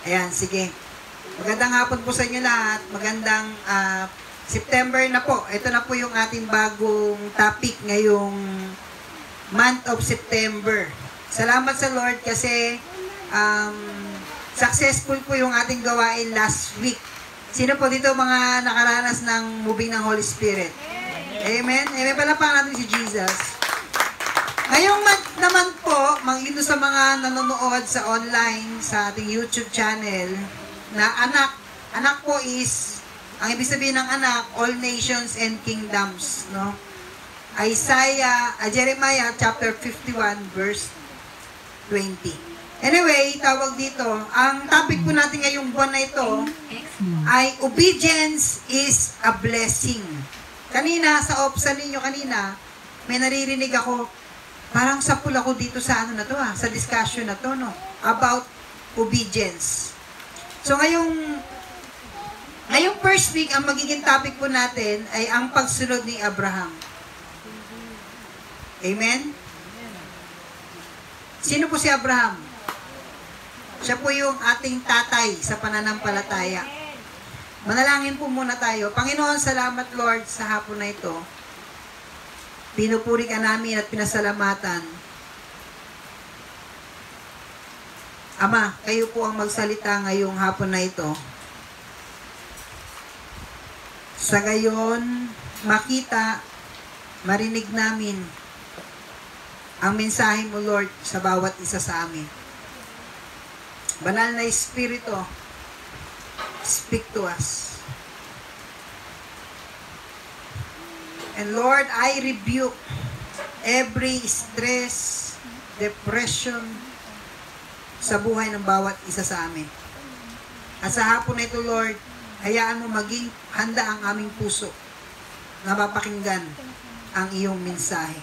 Ayan, sige. Magandang hapon po sa inyo lahat. Magandang September na po. Ito na po yung ating bagong topic ngayong month of September. Salamat sa Lord kasi successful po yung ating gawain last week. Sino po dito mga nakaranas ng moving ng Holy Spirit? Amen? Amen. Palapang natin si Jesus. Ngayong month naman po, dito sa mga nanonood sa online, sa ating YouTube channel, na anak po is, ang ibig sabihin ng anak, all nations and kingdoms, no? Jeremiah chapter 51 verse 20. Anyway, tawag dito, ang topic po natin ngayong buwan na ito ay obedience is a blessing. Kanina, sa opsa ninyo kanina, may naririnig ako, parang sapul ako dito sa sa discussion na to, no? About obedience. So, ngayong first week, ang magiging topic po natin ay ang pagsunod ni Abraham. Amen? Sino po si Abraham? Siya po yung ating tatay sa pananampalataya. Manalangin po muna tayo. Panginoon, salamat Lord sa hapon na ito. Pinupuri ka namin at pinasalamatan. Ama, kayo po ang magsalita ngayong hapon na ito. Sa gayon, makita, marinig namin ang mensahe mo, Lord, sa bawat isa sa amin. Banal na Espiritu, speak to us. And Lord, I rebuke every stress, depression sa buhay ng bawat isa sa amin. At sa hapon na ito, Lord, hayaan mo maging handa ang aming puso na mapakinggan ang iyong mensahe.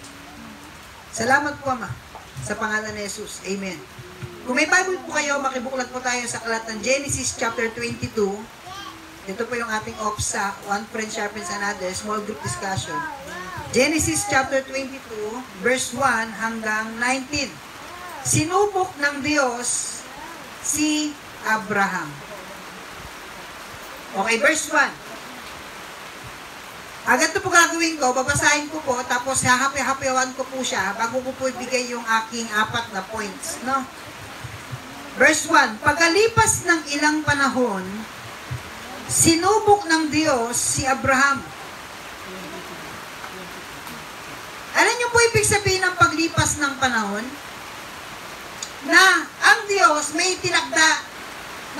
Salamat po, Ama, sa pangalan ni Jesus. Amen. Kung may Bible po kayo, makibuklat po tayo sa aklat ng Genesis chapter 22. Ito po yung ating OPSA, One Friend Sharpens Another, Small Group Discussion. Genesis chapter 22, verse 1 hanggang 19. Sinubok ng Diyos si Abraham. Okay, verse 1. Agad ito po gagawin ko, babasahin ko po, tapos hahapi-hapiwan ko po siya bago ko po ibigay yung aking 4 na points. No? Verse 1. Pagkalipas ng ilang panahon, sinubok ng Diyos si Abraham. Alam niyo po ibig sabihin ng paglipas ng panahon? Na ang Diyos may tinakda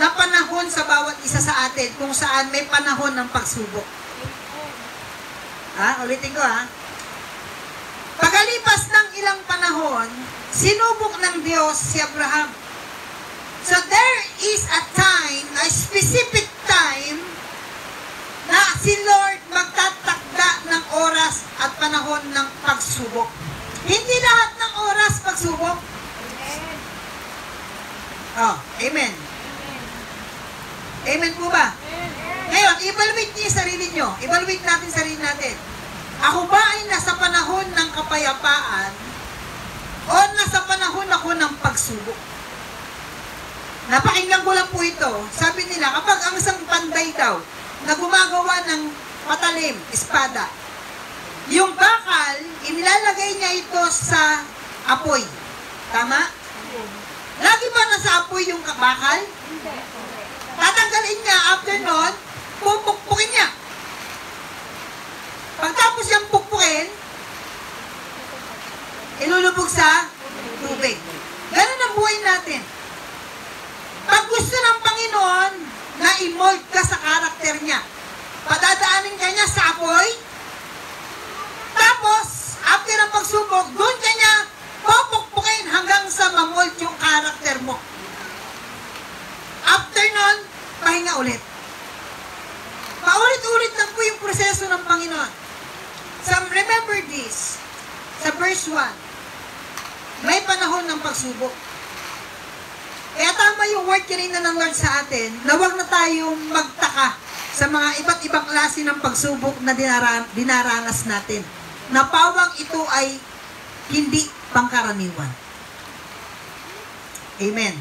na panahon sa bawat isa sa atin kung saan may panahon ng pagsubok. Ulitin ko Pagkalipas ng ilang panahon, sinubok ng Diyos si Abraham. So there is a time, a specific time, na si Lord magtatakda ng oras at panahon ng pagsubok. Hindi lahat ng oras pagsubok. Amen. Amen po ba? Ngayon, evaluate niyo yung sarili niyo. Evaluate natin sarili natin. Ako ba ay nasa panahon ng kapayapaan o nasa panahon ako ng pagsubok? Napakinggan ko lang po ito. Sabi nila, kapag ang isang panday daw na gumagawa ng patalim, espada, yung bakal, inilalagay niya ito sa apoy. Tama? Lagi ba nasa apoy yung bakal? Tatanggalin niya, after nun, pupukpukin niya. Pagtapos niyang pukpukin, ilulubog sa tubig. Ganun ang buhay natin. Pag gusto ng Panginoon na i-mold ka sa karakter niya, padadaanin ka niya sa apoy, tapos, after ang pagsubok, doon ka niya pupukpukin hanggang sa ma-mold yung karakter mo. After nun, pahinga ulit. Paulit-ulit lang po yung proseso ng Panginoon. So, remember this, sa verse 1, may panahon ng pagsubok. Kaya tama yung word kanina ng Lord sa atin, na huwag na tayong magtaka sa mga iba't ibang klase ng pagsubok na dinaranas natin. Na pawang ito ay hindi pangkaraniwan. Amen.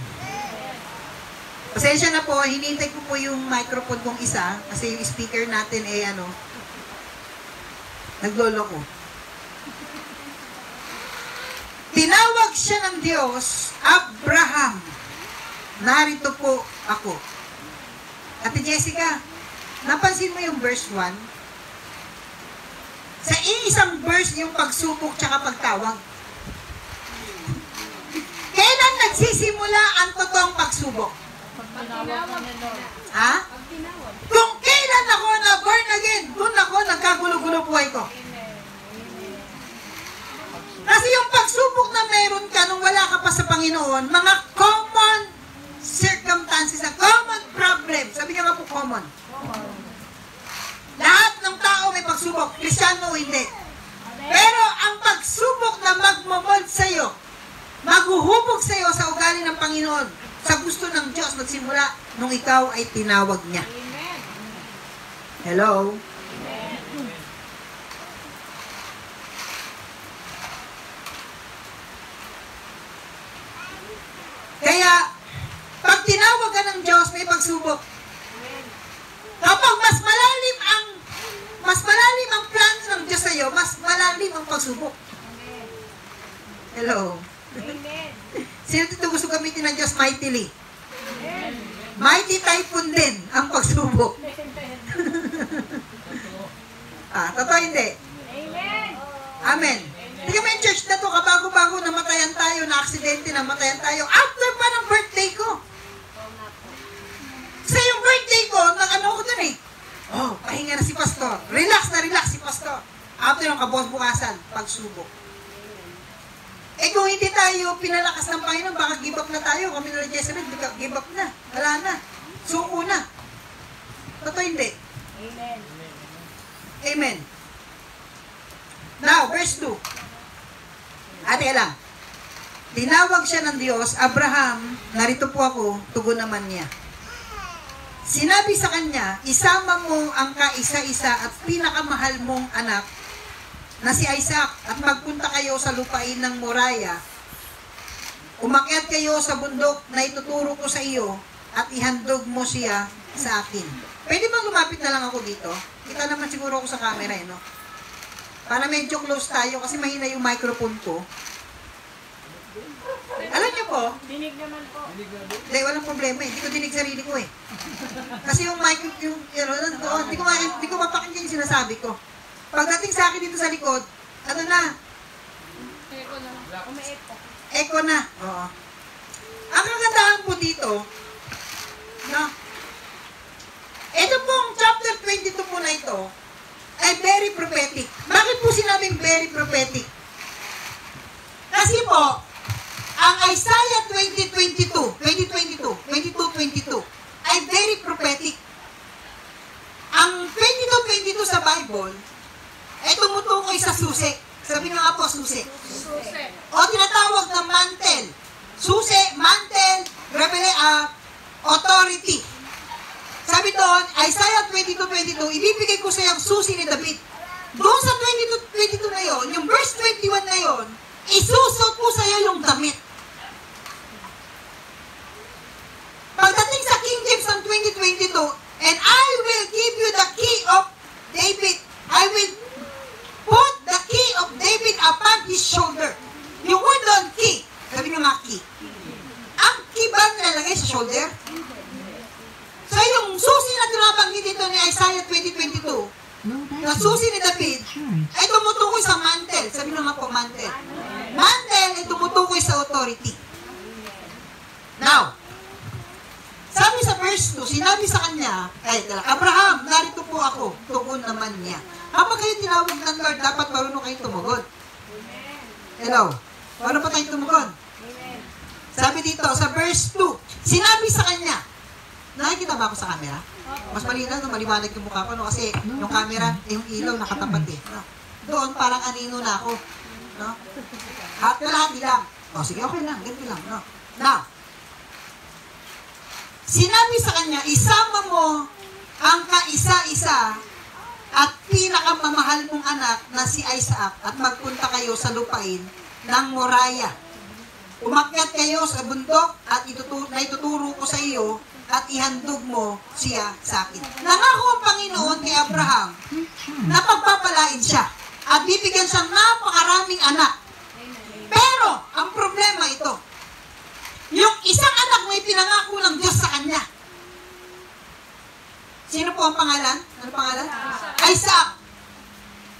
Pasensya na po, hinintay ko po yung microphone kong isa kasi yung speaker natin naglolo ko. Tinawag siya ng Diyos, Abraham. Narito po ako. Ate Jessica, napansin mo yung verse 1? Sa iisang verse yung pagsubok tsaka pagtawag. Kailan nagsisimula ang totoong pagsubok? Ha? Kung kailan ako na born again, doon ako nagkagulo-gulo buhay ko. Kasi yung pagsubok na meron ka nung wala ka pa sa Panginoon, mga common circumstances, a common problem. Sabi niya nga po common. Lahat ng tao may pagsubok, Kristiyano hindi. Pero ang pagsubok na magmomold sa'yo, maghuhubog sa'yo sa ugali ng Panginoon, sa gusto ng Diyos magsimula nung ikaw ay tinawag niya. Hello? Kaya, pag tinawag ka ng Diyos, may pagsubok. Kapag mas malalim ang plano ng Diyos sa'yo, mas malalim ang pagsubok. Hello? Amen. Sino dito gusto gamitin ng Diyos mightily? Amen. Mighty typhoon din ang pagsubok. Totoo hindi? Amen. Amen. Tingnan mo yung church na to, kabago-bago namatayan tayo, na-aksidente, namatayan tayo, after pa ng birthday ko. Sa yung birthday ko, ko dun pahinga na si pastor. Relax si pastor. After ng kabos-bukasan, pagsubok. Kung hindi tayo pinalakas ng Panginoon, baka give up na tayo. Kami na Jezebel, give up na. Wala na. Suko na. Totoo hindi? Amen. Amen. Now, verse 2. Ate lang. Tinawag siya ng Diyos, Abraham, narito po ako, tugon naman niya. Sinabi sa kanya, isama mo ang kaisa-isa at pinakamahal mong anak na si Isaac at magpunta kayo sa lupain ng Moriah. Umakyat kayo sa bundok na ituturo ko sa iyo at ihandog mo siya sa akin. Pwede bang lumapit na lang ako dito? Kita naman siguro ako sa camera, no? Para medyo close tayo kasi mahina yung microphone ko. Alam niyo po? Dinig naman po. Hindi, walang problema eh. Hindi ko dinig sarili ko eh. Kasi yung mic, hindi ko mapakinggan yung sinasabi ko. Pagdating sa akin dito sa likod, ano na? Eko na. Ume-eko. Eko na. Oo. Ang kagandahan po dito, no? Ito pong chapter 22 po na ito, ay very prophetic. Bakit po sinabing very prophetic? Kasi po, ang Isaiah 22:22 ay very prophetic. Ang 22:22 sa Bible ay tumutukoy sa susi. Sabi nga po, susi. Susi. O tinatawag na mantle. Susi, mantle, authority. Sabi doon, Isaiah 22:22, ibibigay ko sa iyo ang susi ni David. Doon sa 22:22 na yon, yung verse 21 na yon, isusot ko sa iyo yung damit. Pagdating sa King James ng 2022, and I will give you the key of David. I will put the key of David upon his shoulder. Yung word on key, sabi nga key. Ang key ba nilalagay sa shoulder? So yung susi na tinabanggit dito ni Isaiah 20:22, na susi ni David, ay tumutukoy sa mantle. Sabi naman po, mantle. Mantle ay tumutukoy sa authority. Now, sabi sa verse 2, sinabi sa kanya, Abraham, narito po ako, tugon naman niya. Kapag kayo tinawag ng Lord, dapat marunong kayo tumugon. Hello? Marunong pa kayo tumugon? Sabi dito, sa verse 2, sinabi sa kanya, nakikita ba ako sa camera? Mas malinaw, maliwanag yung mukha ko, no? Kasi yung camera, yung ilaw, nakatapat eh. No? Doon, parang anino na ako. No? At kalahati lang. O, sige, okay lang, ganito lang. No? Now, sinabi sa kanya, isama mo ang kaisa-isa at pinakamamahal mong anak na si Isaac at magpunta kayo sa lupain ng Moriah. Umakyat kayo sa bundok at ituturo ko sa iyo at ihandog mo siya sa akin. Nangako ang Panginoon kay Abraham na pagpapalain siya at bibigyan siyang napakaraming anak. Pero, ang problema ito, yung isang anak may pinangako ng Diyos sa kanya. Sino po ang pangalan? Ano pangalan? Isaac.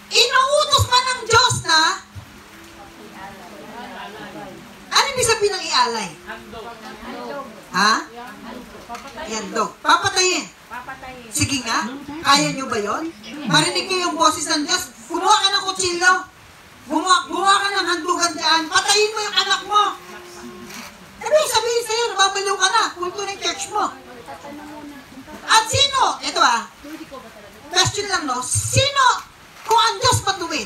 Inuutos man ng Diyos na ano ibig sabihin ng ialay? Ha? Ihandog. Papatayin. Sige nga. Kaya nyo ba yun? Marinig nyo yung boses ng Diyos. Gumawa ka ng kutsilyo. Gumawa ka ng handugan dyan. Patayin mo yung anak mo. Ano yung sabihin sa'yo? Nababaliw ka na. Punto ng church mo. At sino? Ito question lang no. Sino? Kung ang Diyos matuwid.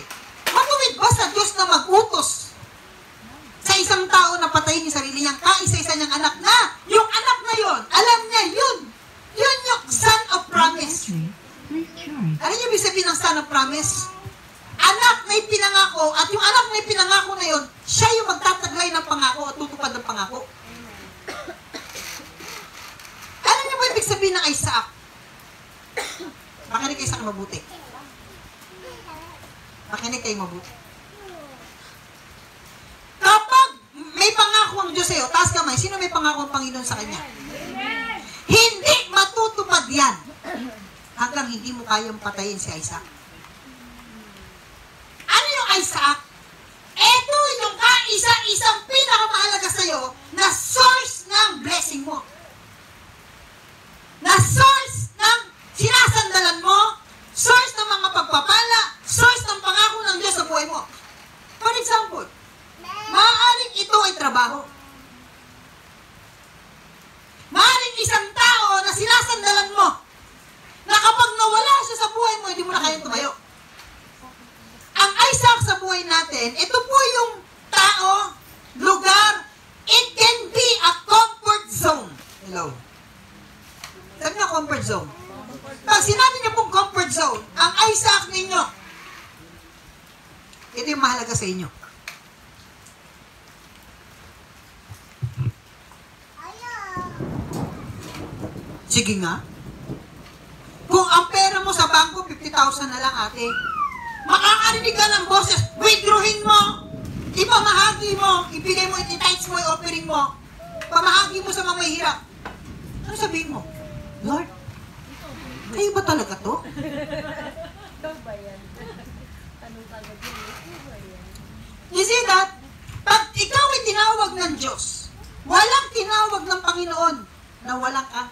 Matuwid ba sa Diyos na mag-utos sa isang tao na patayin yung sarili niyang kaisa-isa niyang anak na yung anak na yun, alam niya yun yung son of promise. Ano niyo ibig sabihin ng son of promise? Anak na ipinangako at yung anak na ipinangako na yun, siya yung magtataglay ng pangako at tutupad ng pangako. Ano niyo ba ibig sabihin ng Isaac? Makinig kayo sa mabuti. Makinig kayo mabuti. Kapag may pangako ang Diyos sa'yo, taas kamay, sino may pangako ang Panginoon sa kanya? Hindi matutupad yan hanggang hindi mo kayang patayin si Isaac. Ano yung Isaac? Ito yung kaisa-isang pinakamahalaga sa'yo na source ng blessing mo. Na source ng sinasandalan mo, source ng mga pagpapala, source ng pangako ng Diyos sa buhay mo. For example, maaaring ito ay trabaho. Maaaring isang tao na sinasandalan mo, na kapag nawala siya sa buhay mo, hindi mo na kayang tumayo. Ang Isaac sa buhay natin, ito po yung tao, lugar, it can be a comfort zone. Hello. Sabi niyo comfort zone. Pag sinabi niyo pong comfort zone, ang Isaac ninyo, ito yung mahalaga sa inyo. Sige nga. Kung ang pera mo sa bangko, 50,000 na lang, ate. Makakarinig ka ng boses, withdrawin mo, ipamahagi mo, ibigay mo, ititithes mo, offering mo, pamahagi mo sa mga mahirap. Ano sabihin mo? Lord, kayo ba talaga to? You see that? Pag ikaw ay tinawag ng Diyos, walang tinawag ng Panginoon na walang kang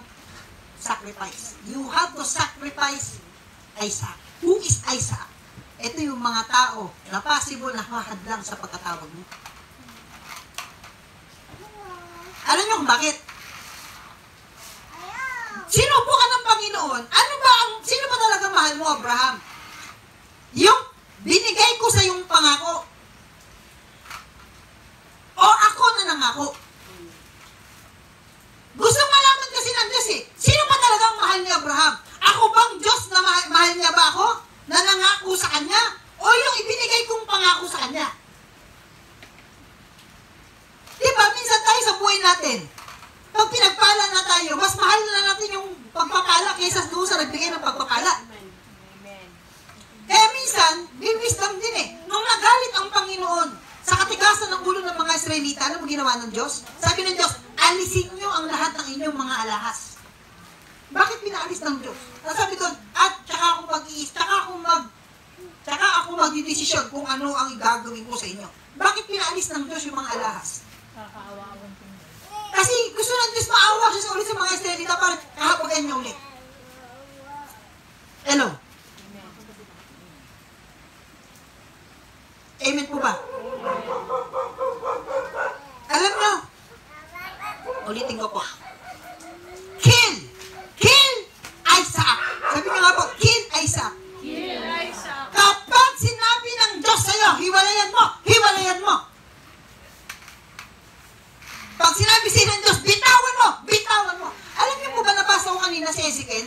sacrifice. You have to sacrifice Isaac. Who is Isaac? Ito yung mga tao na possible na mahadlang sa pagkatawag mo. Alam niyo kung bakit? Sinubukan ng Panginoon. Sino ba talaga mahal mo, Abraham? Yung binigay ko sa yung pangako. O ako na nangako. Gusto malaman kasi ng Diyos eh. Sino ba talagang mahal ni Abraham? Ako bang Diyos na mahal niya ba ako? Na nangako sa kanya? O yung ibinigay kong pangako sa kanya? Diba, minsan tayo sa buhay natin, pag pinagpala na tayo, mas mahal na natin yung pagpapala kaysa doon sa nagbigay ng pagpapala. Kaya minsan, wisdom din eh. Nung nagalit ang Panginoon sa katigasan ng ulo ng mga Israelita, ano mo ginawa ng Diyos? Sabi ng Diyos, alisin nyo ang lahat ng inyong mga alahas. Bakit pinaalis ng Diyos? Sabi doon, at tsaka ako magdidesisyon kung ano ang igagawin ko sa inyo. Bakit pinaalis ng Diyos yung mga alahas? Kasi gusto ng Diyos maawa siya ulit sa mga Israelita para kahapagan niya ulit. Hello? Amen po ba? Alam nyo, ulitin ko po. Kill Isaac. Sabi nga nga po, kill Isaac. Kill Isaac. Kapag sinabi ng Diyos sa'yo, hiwalayan mo. Pag sinabi sa'yo ng Diyos, bitawan mo. Alam niyo po ba nabasa ko kanina si Ezekiel?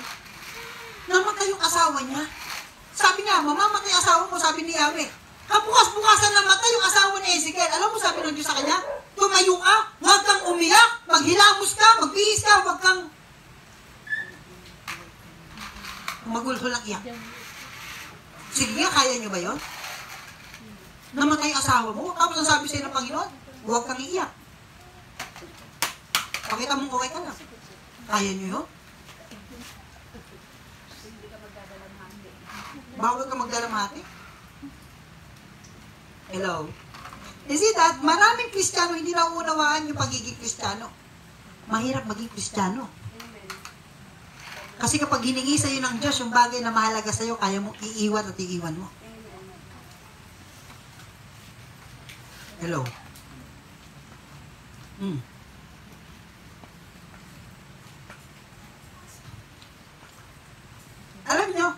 Namatay yung asawa niya. Sabi niya, mamamatay asawa mo, sabi ni Yahweh. Kabukas-bukasan namatay yung asawa ni Ezekiel. Alam mo sabi ng Diyos sa kanya? Tumayo ka, huwag kang umiyak, maghilamos ka, magbihis ka, huwag kang magulhol ng iyak. Sige nga, kaya nyo ba yun? Namatay yung asawa mo, tapos ang sabi sa'yo ng Panginoon, huwag kang iiyak. Pakita mong okay ka lang. Kaya nyo yun? Bawal ka magdalamhati? Hello? You see that? Maraming Kristiyano hindi nauunawaan yung pagiging Kristiyano. Mahirap maging Kristiyano. Kasi kapag hiningi sa'yo ng Diyos yung bagay na mahalaga sa'yo, kaya mong iiwan at iiwan mo. Hello? Alam nyo,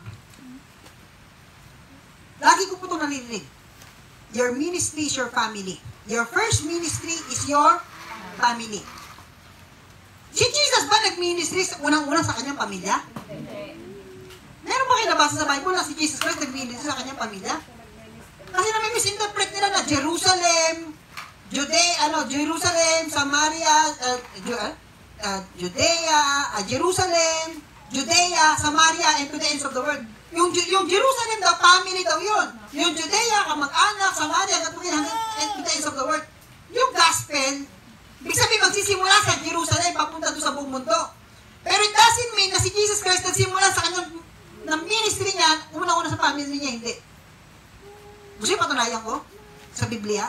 lagi ko po itong narinig. Your ministry is your family. Your first ministry is your family. Si Jesus ba nag-ministry unang-una sa kanyang pamilya? Meron ba kayo nabasa sa Bible na si Jesus Christ nag-ministry sa kanyang pamilya? Kasi nami-misinterpret nila na Jerusalem, Jerusalem, Samaria, Jerusalem, Judea, Samaria, and to the ends of the world. Yung Jerusalem daw, family daw yun. Yung Judea, kamag-anak, Samaria, and to the ends of the world. Yung gospel, ibig sabihin magsisimula sa Jerusalem, papunta doon sa buong mundo. Pero it doesn't mean na si Jesus Christ nagsimula sa kanyang ministry niya, una-una sa family niya, hindi. Gusto yung patunayan ko? Sa Biblia?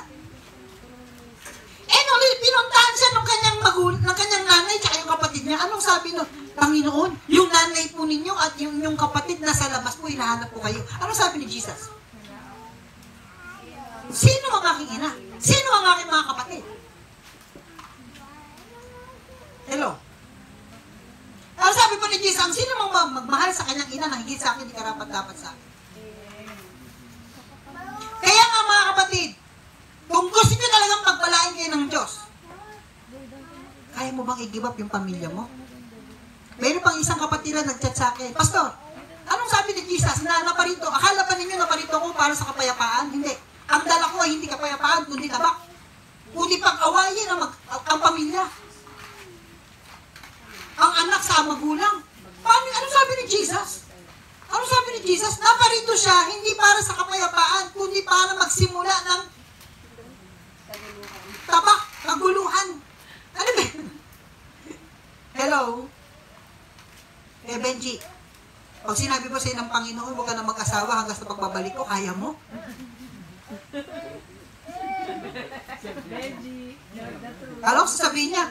Pinuntahan siya ng kanyang nanay at yung kapatid niya. Anong sabi nun? Panginoon, yung nanay po ninyo at yung kapatid na sa labas po, hinahanap po kayo. Anong sabi ni Jesus? Sino ang aking ina? Sino ang aking mga kapatid? Hello? Ano sabi po ni Jesus, ang sino mang magmahal sa kanyang ina na higit sa akin, di karapat-dapat sa akin. Kaya nga mga kapatid, kung gusto nyo talagang pagpalain kayo ng Diyos, kaya mo bang i-give up yung pamilya mo? Meron pang isang kapatid na nag-chat sa akin, Pastor, anong sabi ni Jesus na naparito? Akala pa ninyo naparito ko para sa kapayapaan? Hindi. Ang dala ko ay hindi kapayapaan, kundi tabak. Kundi pag-awayin ang pamilya. Ang anak sa magulang. Anong sabi ni Jesus? Anong sabi ni Jesus? Naparito siya, hindi para sa kapayapaan, kundi para magsimula ng tabak, kaguluhan. Ano ba? Hello? Benji, pag sinabi ko sa'yo ng Panginoon, huwag ka na mag-asawa hanggang sa pagbabalik ko, kaya mo? Alam ko sasabihin niya,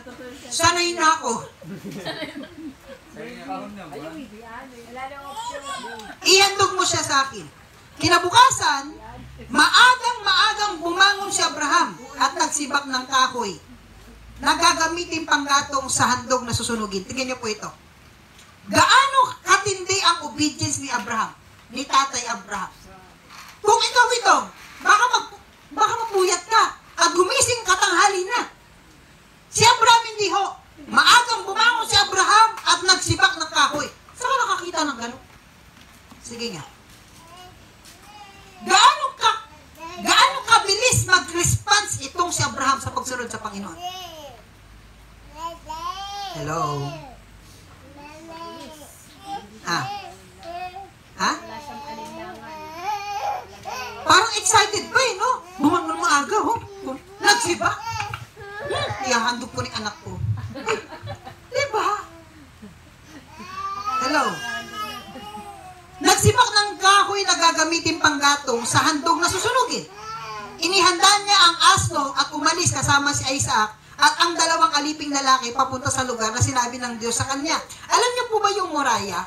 sanay na ako. Ihandog mo siya sa akin. Kinabukasan, maagang bumangon si Abraham at nagsibak ng kahoy. Nagagamitin panggatong sa handog na susunugin. Tingnan niyo po ito. Gaano katindi ang obedience ni Abraham, ni Tatay Abraham. Kung ikaw ito, baka mapuyat ka at gumising katanghali na. Si Abraham hindi ho. Maagang bumangon si Abraham at nagsibak ng kahoy. Saan ka nakakita ng gano'n? Sige nga. Gaano kabilis mag-response itong si Abraham sa pagsunod sa Panginoon? Hello? Parang excited pa no? Bumangon maaga, nagsibak. Ihahandog ko ni anak ko. Diba? Hello? Nagsibak ng kahoy na gagamitin panggatong sa handog na susunugin. Inihanda niya ang asno at umalis kasama si Isaac at ang dalawang aliping lalaki papunta sa lugar na sinabi ng Diyos sa kanya. Alam niyo po ba yung Moriah?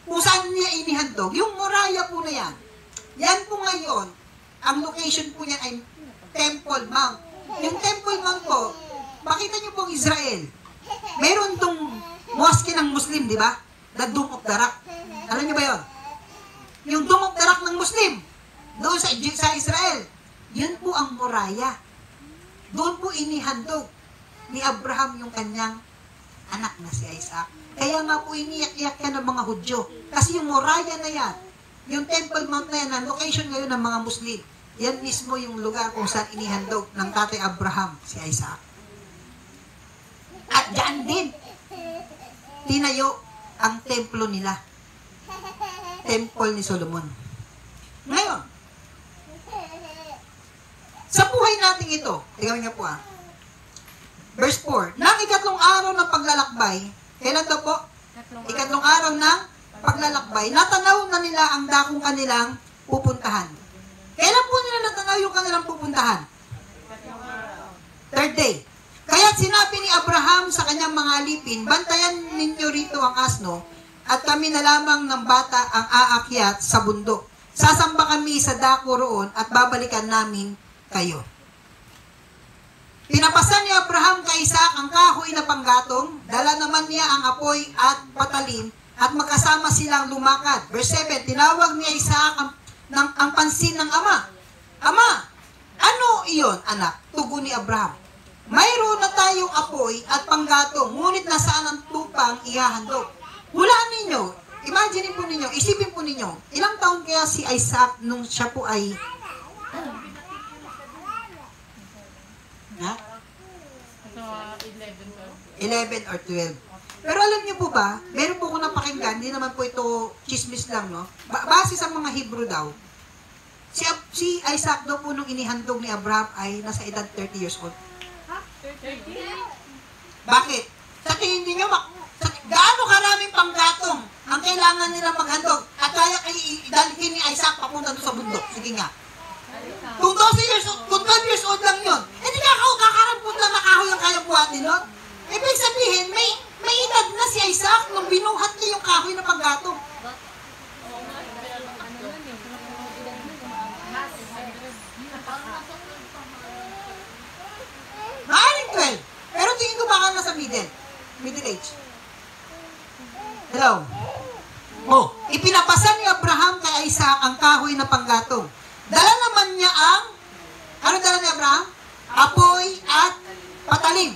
Kung saan niya inihandog? Yung Moriah po na yan. Yan po ngayon, ang location po niyan ay Temple Mount. Yung Temple Mount po, makita niyo pong Israel. Meron tong mosque ng Muslim, di ba? The Dome of the Rock. Alam niyo ba yun? Yung Dome of the Rock ng Muslim, doon sa Israel. Yan po ang Moriah. Doon po inihandog ni Abraham yung kanyang anak na si Isaac. Kaya nga po iniyak-iyak yan ng mga Hudyo. Kasi yung Moriah na yan, yung Temple Mount na yan, ang location ngayon ng mga Muslim. yan mismo yung lugar kung saan inihandog ng tatay Abraham si Isaac. At dyan din, tinayo ang templo nila. Temple ni Solomon. Ngayon, sa buhay natin ito, tingnan niyo po Verse 4, nang ikatlong araw ng paglalakbay, kailan daw po? Ikatlong araw ng paglalakbay, natanaw na nila ang dakong kanilang pupuntahan. Kailan po nila natanaw yung kanilang pupuntahan? Third day. Kaya't sinabi ni Abraham sa kanyang mga alipin, bantayan ninyo rito ang asno, at kami na lamang ng bata ang aakyat sa bundok. Sasamba kami sa dako roon at babalikan namin kayo. Pinapasan ni Abraham kay Isaac ang kahoy na panggatong, dala naman niya ang apoy at patalim, at magkasama silang lumakad. Verse 7, tinawag niya Isaac ang pansin ng ama. Ama, ano iyon, anak? Tugon ni Abraham. Mayroon na tayong apoy at panggatong, ngunit nasaan ang tupang ihahandog? Hulaan ninyo, imagine po ninyo, isipin po ninyo, ilang taon kaya si Isaac nung siya po ay... Ha? 11 or 12. Pero alam niyo po ba, meron po ko napakinggan, hindi naman po ito chismis lang, no? Base sa mga Hebrew daw, si Isaac daw po nung inihandog ni Abraham ay nasa edad 30 years old. Bakit? Sa tingin niyo, gaano karaming panggatong ang kailangan nila maghandog at kaya idalhin ni Isaac papunta doon sa bundok? Sige nga. Kung 12 years old lang yun, hindi kakarampot lang na kahoy ang kaya buhatin nun. Ibig sabihin, may edad na si Isaac nung binuhat niya yung kahoy na panggatong. Maaring 12. Pero tingin ko baka nasa middle age. Hello? Ipinapasan ni Abraham kay Isaac ang kahoy na panggatong. Dala naman niya ano dala ni Abraham? Apoy at patalim.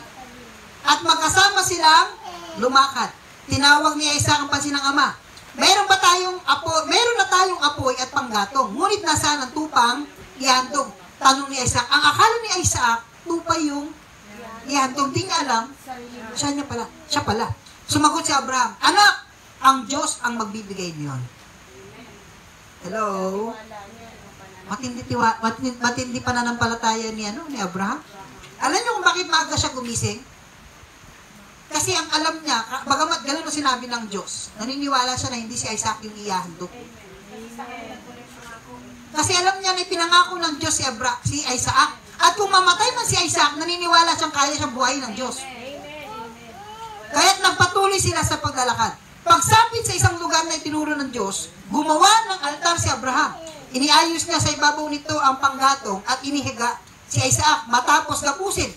At magkasama silang lumakad. Tinawag ni Isaac ang pansin ng ama. Meron na tayong apoy at panggatong. Ngunit nasaan ang tupang ihandog? Tanong ni Isaac. Ang akala ni Isaac, tupa yung ihandog. Di niya alam, siya pala. Sumagot si Abraham, anak, ang Diyos ang magbibigay niyon. Hello? Matindi pananampalataya ni Abraham. Alam niyo kung bakit maaga siya gumising? Kasi ang alam niya, bagamat gano'n na sinabi ng Diyos, naniniwala siya na hindi si Isaac yung ihahandog. Kasi alam niya na ipinangako ng Diyos si Isaac. At kung mamatay man si Isaac, naniniwala siyang kaya siyang buhayin ng Diyos. Kaya't nagpatuloy sila sa paglalakad. Pagsapit sa isang lugar na itinuro ng Diyos, gumawa ng altar si Abraham. Iniayos niya sa ibabaw nito ang panggatong at inihiga si Isaac matapos gapusin.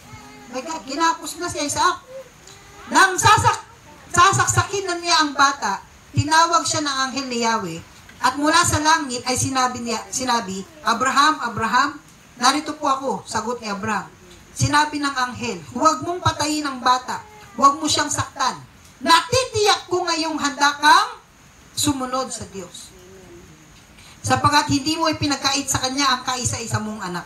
My God, ginapos na si Isaac. Nang sasaksakin na niya ang bata, tinawag siya ng anghel ni Yahweh at mula sa langit ay sinabi, Abraham, Abraham, narito po ako, sagot ni Abraham. Sinabi ng anghel, huwag mong patayin ang bata, huwag mo siyang saktan. Natitiyak ko ngayong handa kang sumunod sa Diyos. Sapagat hindi mo ipinagkait sa kanya ang kaisa-isa mong anak.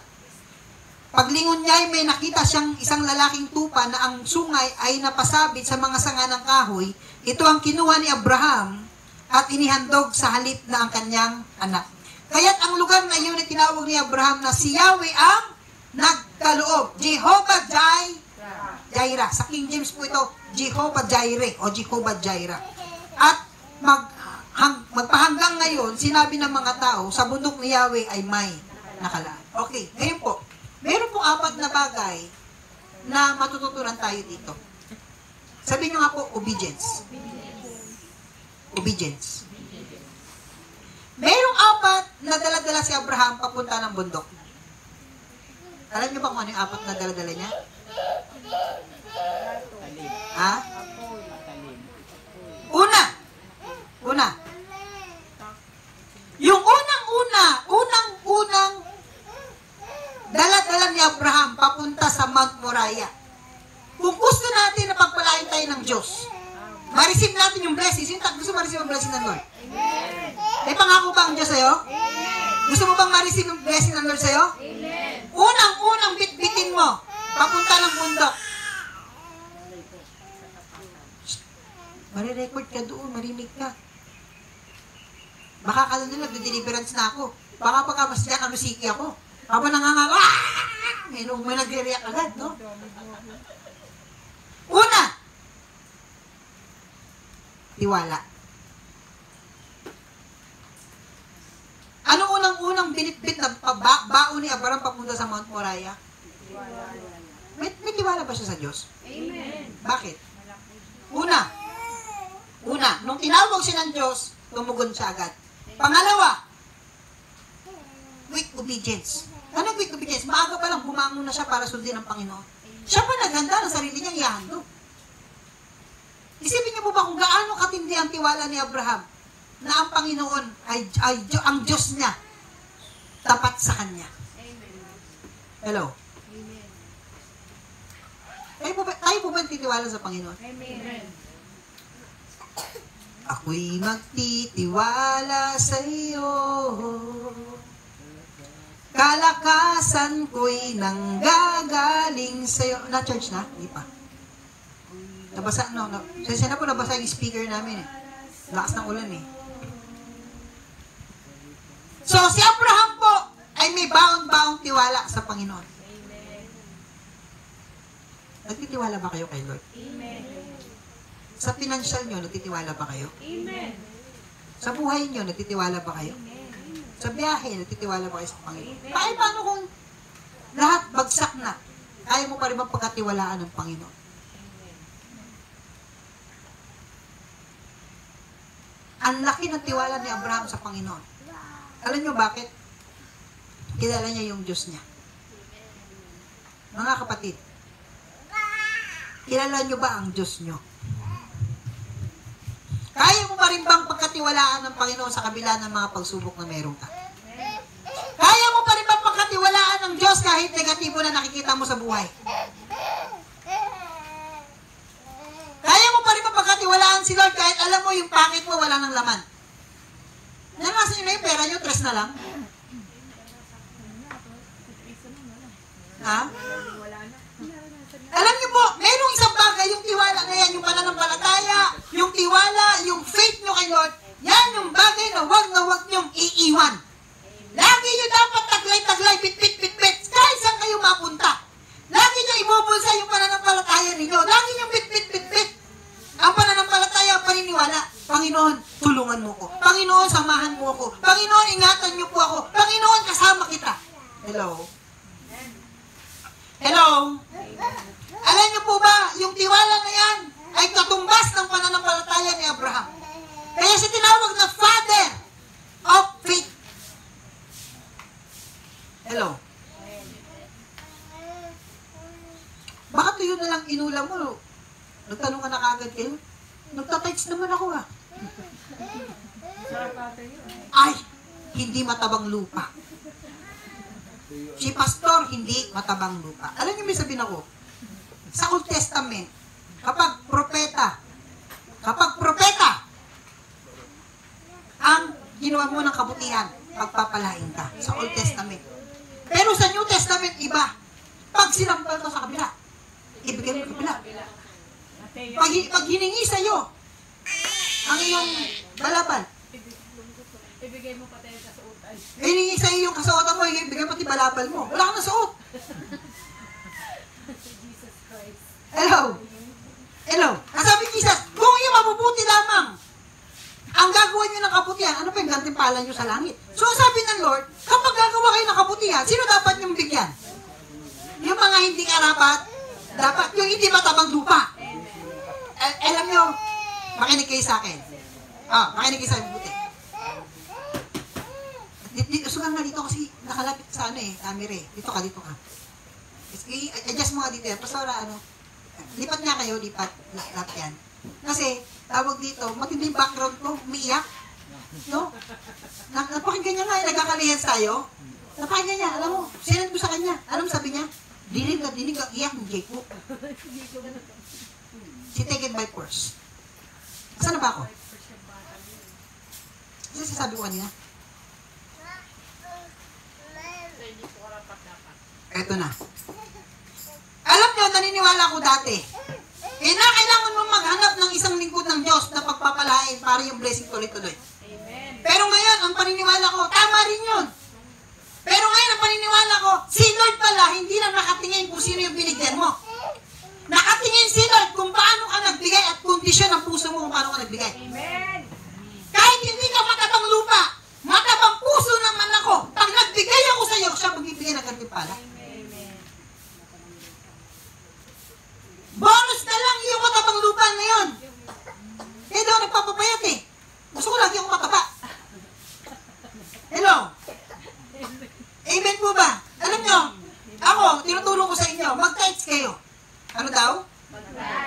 Paglingon niya ay may nakita siyang isang lalaking tupa na ang sungay ay napasabit sa mga sanga ng kahoy. Ito ang kinuha ni Abraham at inihandog sa halip na ang kanyang anak. Kaya't ang lugar na iyon ay tinawag ni Abraham na si Yahweh ang nagkaloob. Jehovah Jireh. Sa King James po ito, Jehovah Jireh o Jehovah Jireh. At magpahanggang ngayon, sinabi ng mga tao, sa bundok ni Yahweh ay may nakalaan. Okay, ngayon po, meron pong 4 na bagay na matututunan tayo dito. Sabihin nyo nga po, obedience. Obedience. Merong 4 na dala-dala si Abraham papunta ng bundok. Alam nyo ba kung ano yung 4 na dala-dala niya? Ha? Una. Yung unang dala-dala ni Abraham papunta sa Mount Moriah. Kung gusto natin na pagpalain tayo ng Diyos, ma-receive natin yung blessings. Yung gusto ma-receive ang blessing ng Lord? May pangako ba ang Diyos sa'yo? Gusto mo bang ma-receive yung blessing ng Lord sa'yo? Amen. Unang-unang bitbitin mo, papunta ng bundok. Marirecord ka doon, marinig ka. Baka ka doon nagde-deliverance na ako. Baka pagkamas dyan, siki ako. Habang nanganganga, may nagre-react agad, no? Una, tiwala. Anong unang-unang binitbit na baon ni Abraham papunta sa Mount Moriah? May tiwala ba siya sa Diyos? Amen. Bakit? Una, nung tinawag siya ng Diyos, tumugon siya agad. Pangalawa, quick obedience. Anong quick obedience? Maaga pa lang bumangon na siya para sundin ang Panginoon. Siya pa naghanda ng sarili niyang ihandog. Isipin niyo po ba kung gaano katindi ang tiwala ni Abraham na ang Panginoon ay ang Diyos niya tapat sa kanya. Hello? Tayo po ba titiwala sa Panginoon? Amen. Ako'y magtitiwala sa iyo. Kalakasan ko'y nanggagaling sa iyo. Na-church na? Hindi pa. Nabasa, no. Kasi na po nabasa yung speaker namin eh. Lakas ng ulan eh. So, si Abraham po ay may baon-baong tiwala sa Panginoon. Nagtitiwala ba kayo kay Lord? Amen. Sa financial nyo, nagtitiwala ba kayo? Amen. Sa buhay nyo, nagtitiwala ba kayo? Sa biyahe, nagtitiwala ba kayo sa Panginoon? Paano kung lahat bagsak na, kaya mo pa rin pagkatiwalaan ng Panginoon? Ang laki ng tiwala ni Abraham sa Panginoon. Alam nyo bakit? Kilala niya yung Diyos niya. Mga kapatid, kilala nyo ba ang Diyos nyo? Kaya mo pa rin bang pagkatiwalaan ng Panginoon sa kabila ng mga pagsubok na meron ka? Kaya mo pa rin bang pagkatiwalaan ng Diyos kahit negatibo na nakikita mo sa buhay? Kaya mo pa rin bang pagkatiwalaan si Lord kahit alam mo yung pocket mo wala ng laman? Nalasan nyo na yung pera nyo, 3 na lang? Ha? Alam niyo po, merong isang bagay, yung tiwala na yan, yung pananampalataya, yung tiwala, yung faith nyo kay Lord, yan yung bagay na wag nyong iiwan. Lagi nyo dapat taglay-taglay, bit-bit, kahit saan kayo mapunta. Lagi nyo ibubulsa yung pananampalataya ninyo. Lagi nyo bit-bit. Ang pananampalataya, paniniwala. Panginoon, tulungan mo ko. Panginoon, samahan mo ako. Panginoon, ingatan niyo po ako. Panginoon, kasama kita. Hello? Hello? Alam niyo po ba, yung tiwala na yan ay katumbas ng pananampalataya ni Abraham. Kaya siya tinawag na Father of Faith. Hello? Baka tuyo na lang inulam mo. Nagtanong ka na kagad kayo. Nagtatights naman ako ah. Ay, hindi matabang lupa. Si pastor, hindi matabang lupa. Alam niyo may sabihin ako? Sa Old Testament, kapag propeta, ang ginawa mo ng kabutihan, pagpapalain ka sa Old Testament. Pero sa New Testament, iba. Pag sinampal ka sa kabila, ibigay mo kabila. Pag hiningi sa'yo, ang iyong balabal, Ibigay mo pati yung kasuotan. hiningi sa'yo yung kasuotan mo, ibigay pati balabal mo. Wala kang nasuot. Jesus Christ. Hello? Hello? Ang sabi ni Jesus, kung iyo mabubuti lamang, ang gagawa nyo ng kabutihan, ano pa yung gantimpala nyo sa langit? So sabi ng Lord, kapag gagawa kayo ng kabutihan, sino dapat nyong bigyan? Yung mga hindi karapat, dapat yung hindi matabang lupa. Alam nyo, makinig kayo sa akin. Makinig kayo sa akin, buti. Sugang nga dito kasi nakalapit sa camera eh. Dito ka. I-adjust mo nga dito yan. Pastora, lipat nga kayo, lap yan. Kasi, tawag dito, matindi yung background ko, umiiyak. No? Napakinggan niya nga, nagkakalihan sa'yo. Napakinggan niya, alam mo, sinend ko sa kanya. Alam sabi niya? Dinig ka, iyak ng Jake po. Si taken by force. Saan na ba ako? Kasi sasabi ko kanina. Eto na. Alam nyo, naniniwala ko dati, kailangan mo maghanap ng isang lingkod ng Diyos na pagpapalain para yung blessing tuloy-tuloy. Amen. Pero ngayon, ang paniniwala ko, tama rin yun. Pero ngayon, ang paniniwala ko, si Lord pala, hindi lang nakatingin kung sino yung binigyan mo. Nakatingin si Lord kung paano ka nagbigay at kondisyon ng puso mo kung paano ka nagbigay. Amen. Kahit hindi ka matabang lupa, matabang puso naman ako. Pag nagbigay ako sa iyo, siya magbibigay ng gantimpala. Amen. Bonus na lang yung matabang lupa na yun. Kaya daw nagpapapayat eh. Gusto ko lagi ako mataba. Hello? Amen po ba? Alam nyo, ako, tinutulong ko sa inyo, mag-tights kayo. Ano daw?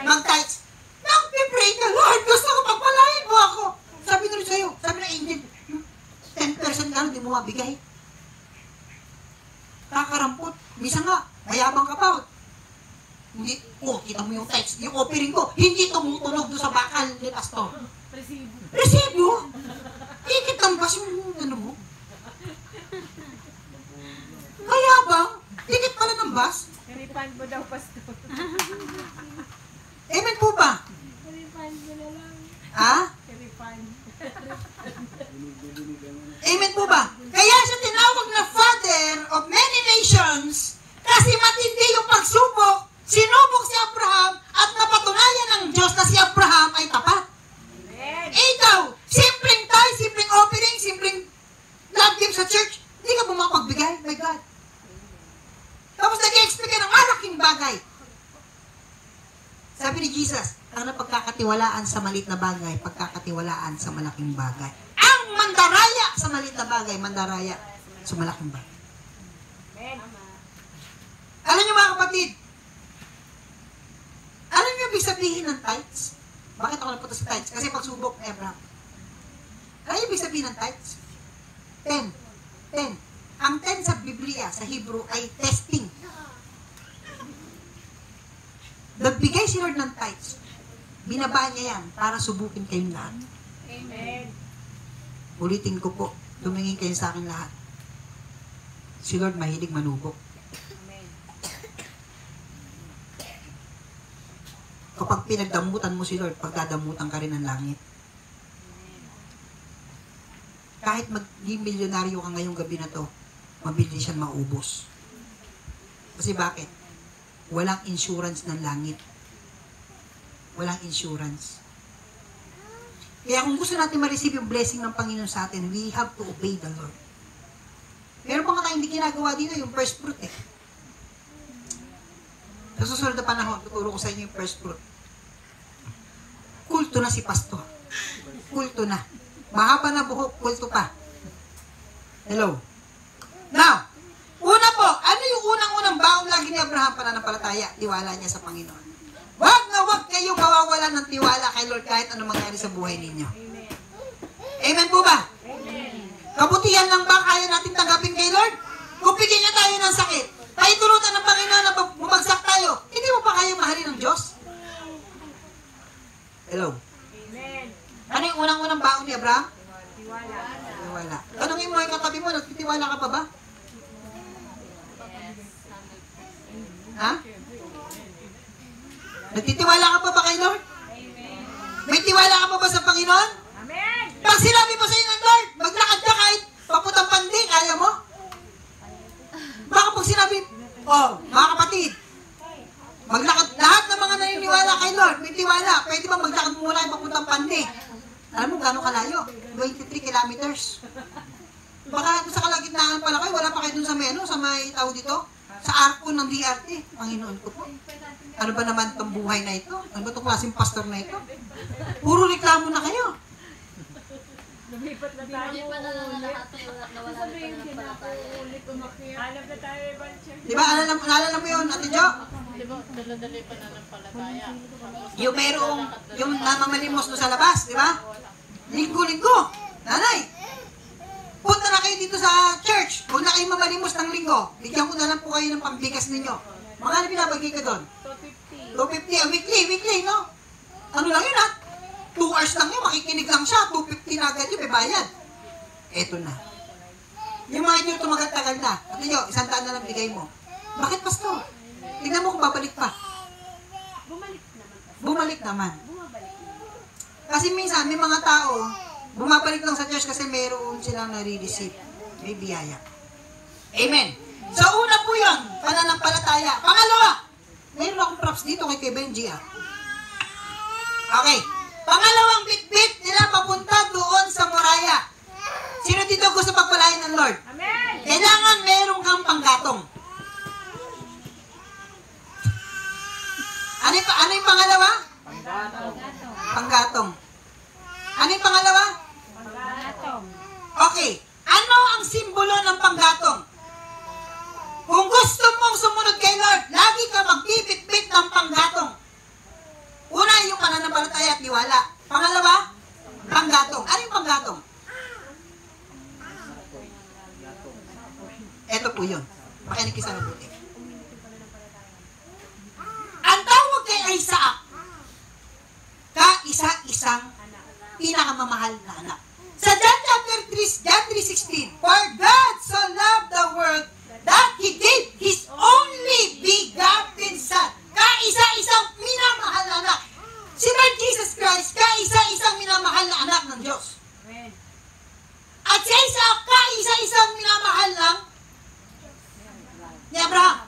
Mag-tights. Nag-pray ka, Lord, gusto ko pagpalain mo ako. Sabi nyo rin sa'yo, sabi ng angel, 10% ka, hindi mo mabigay. Kakarampot. Misa nga, mayabang ka pa. Hindi, kita mo yung tights, yung offering ko, hindi tumutunog doon sa bakal ni pastor. Resibo. Resibo? Ikit ang bas yung ano mo. Mayabang? Ikit pala ng bas? Refund mo daw, pastor. Amen po ba? Refund mo na lang. Ha? Refund. Amen po ba? Kaya siya tinawag na Father of many nations kasi matindi yung pagsubok. Sinubok si Abraham at napatunayan ng Diyos na si Abraham ay tapat. Amen. Ikaw, simpleng tithe, simpleng offering, simpleng love gift sa church, hindi ka bumapagbigay, my God. Tapos nag-expect ka ng malaking bagay. Sabi ni Jesus, ang napagkakatiwalaan sa maliit na bagay, pagkakatiwalaan sa malaking bagay. Ang mandaraya sa maliit na bagay, mandaraya sa malaking bagay. Amen. Alam niyo mga kapatid, alam niyo ibig sabihin ng tithes? Bakit ako napunta sa tithes? Kasi pagsubok ni Abraham. Alam niyo ibig sabihin ng tithes? 10. Ang 10 sa Biblia, sa Hebrew, ay testing. Nagbigay si Lord ng tithes. Binaba niya yan para subukin kayong lahat. Amen. Ulitin ko po, tumingin kayo sa akin lahat. Si Lord mahilig manubok. Amen. Kapag pinagdamutan mo si Lord, pagdadamutan ka rin ng langit. Kahit maging milyonaryo ka ngayong gabi na to, mabilis siyang maubos. Kasi bakit? Walang insurance ng langit. Walang insurance. Kaya kung gusto natin ma-receive yung blessing ng Panginoon sa atin, we have to obey the Lord. Meron pa nga tayong hindi ginagawa dito, yung first fruit eh. Sa susunod na panahon, tuturo ko sa inyo yung first fruit. Kulto na si pastor. Kulto na. Mahaba na buhok, kulto pa. Hello? Now, una po, ano yung unang-unang baon lagi ni Abraham pananampalataya? Tiwala niya sa Panginoon. Wag na wag kayo mawawalan ng tiwala kay Lord kahit ano mangyari sa buhay ninyo. Amen. Amen po ba? Amen. Kabutihan lang ba kaya natin tanggapin kay Lord? Kung bigyan niya tayo ng sakit, tayo turutan ng Panginoon na bumagsak tayo, hindi mo pa kaya mahalin ng Diyos? Hello? Amen. Ano yung unang-unang baon ni Abraham? Tiwala. Tiwala. Tanongin mo yung katabi mo, nagtitiwala ka pa ba? Ha? Nagtitiwala ka pa ba kay Lord? Amen. May tiwala ka pa ba sa Panginoon? Amen. Pag sinabi mo sa inyo ng Lord, maglakad ka kahit papuntang pandi, kaya mo? Baka pag sinabi, mga kapatid, maglakad, lahat ng mga naniniwala kay Lord, may tiwala, pwede ba maglakad muna kahit papuntang pandi? Alam mo gano'ng kalayo? 23 kilometers. Baka sa kalagitnaan pala kayo, wala pa kayo dun sa meno, sa may tao dito, sa arko ng DRT. Panginoon ko po. Ano ba naman itong buhay na ito? Ano ba itong klaseng pastor na ito? Puro reklamo na kayo. Lumipat na tayo. Hindi pa nawala Sabihin din ako ulit umakyat. Hanap na tayo ibang church. Di ba? Naalala mo yun, Ate Jo? Di ba, dala-dali pa na ng palataya. Yung merong, yung namamalimos doon sa labas, di ba? Linggo-linggo. Nanay, punta na kayo dito sa church. Huwag na kayo mamalimos ng linggo. Bigyan ko na lang po kayo ng pambigas ninyo. Mga ano binabagay ka doon? 250. 250, weekly, no? Ano lang yun, ha? 2 hours lang yun, makikinig lang siya. 250 na agad yun, may bayad. Eto na. Yung mga inyo tumagatagal na. At nyo, 100 na lang bigay mo. Bakit, pastor? Tingnan mo kung babalik pa. Bumalik naman kasi. Bumalik naman. Bumabalik naman. Kasi minsan, may mga tao, bumabalik lang sa church kasi mayroon silang nare-receive. May biyaya. Amen. So, una po yun, pananampalataya. Pangalawa, mayroon akong props dito kay Benji. Okay. Pangalawang bit-bit nila papunta doon sa Moraya. Sino dito gusto pagpalain ng Lord? Amen! Kailangan meron kang panggatong. Ano yung pangalawa? Panggatong. Ano yung pangalawa? Panggatong. Okay. Ano ang simbolo ng panggatong? Kung gusto mong sumunod kay Lord, lagi ka magbibit-bit ng panggatong. Una, yung pananampalataya at tiwala. Pangalawa, panggatong. Ano yung panggatong? Ito po yun. Makinig ka sa mabuti. Ang tawag kay Isaac, kaisa-isang pinakamamahal na anak. Sa John chapter 3, John 3:16, For God so loved the world that He gave His only begotten Son. Kaisa-isang minamahal na anak. Si Lord Jesus Christ, kaisa-isang minamahal na anak ng Diyos. Amen. At si Isaac, kaisa-isang minamahal lang ni Abraham.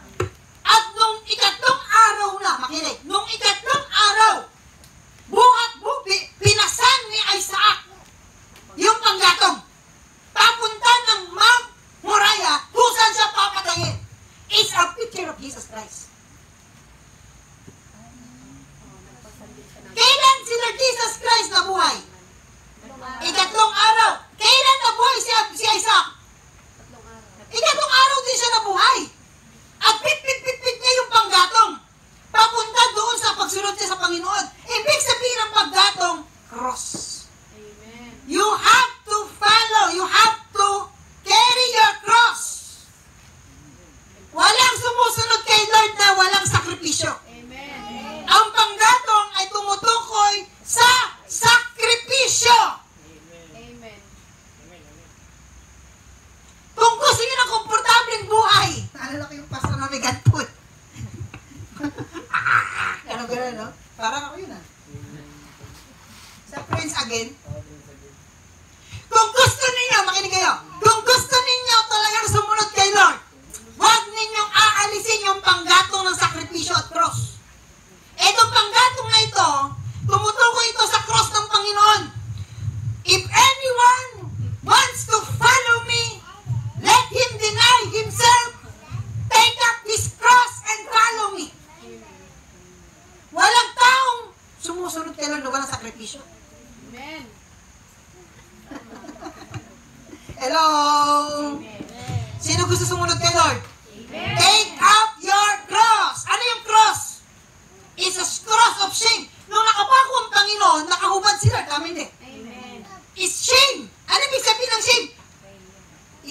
At nung ikatlong araw na, makinig, nung ikatlong araw, pinasan ni Isaac yung panggatong. Papunta ng Mount Moriah, kung saan siya papatayin. It's a picture of Jesus Christ. Kailan si Lord Jesus Christ nabuhay? Ikatlong araw. Kailan nabuhay si Isaac? Ikatlong araw din siya nabuhay. At pit niya yung panggatong. Papunta doon sa pagsunod niya sa Panginoon. Ibig sabihin ng panggatong, cross. Amen. You have to follow. You have to carry your cross. Walang sumusunod kay Lord na walang sakripisyo. Amen. Ang panggatong ay tumutukoy sa sakripisyo. Amen. Kung gusto niyo ng komportableng buhay, naalala ko yung pastor na may ganpon. Gano'n, no? Parang ako yun, Sa Friends Again. Kung gusto ninyo, makinig kayo, kung gusto ninyo talagang sumunod kay Lord, huwag ninyong aalisin yung panggatong ng sakripisyo at cross. Itong panggatong na ito, tumutukoy ito sa cross ng Panginoon. If anyone wants to follow me, let him deny himself, take up his cross, and follow me. Walang taong sumusunod kay Lord na walang sakripisyo. Amen. Hello? Sino gusto sumunod kay Lord? Amen. Take up your cross. Ano yung cross? It's a cross of shame. Nung nakapako ang Panginoon, nakahubad si Lord. Tama hindi? Amen. It's shame. Ano ibig sabihin ng shame?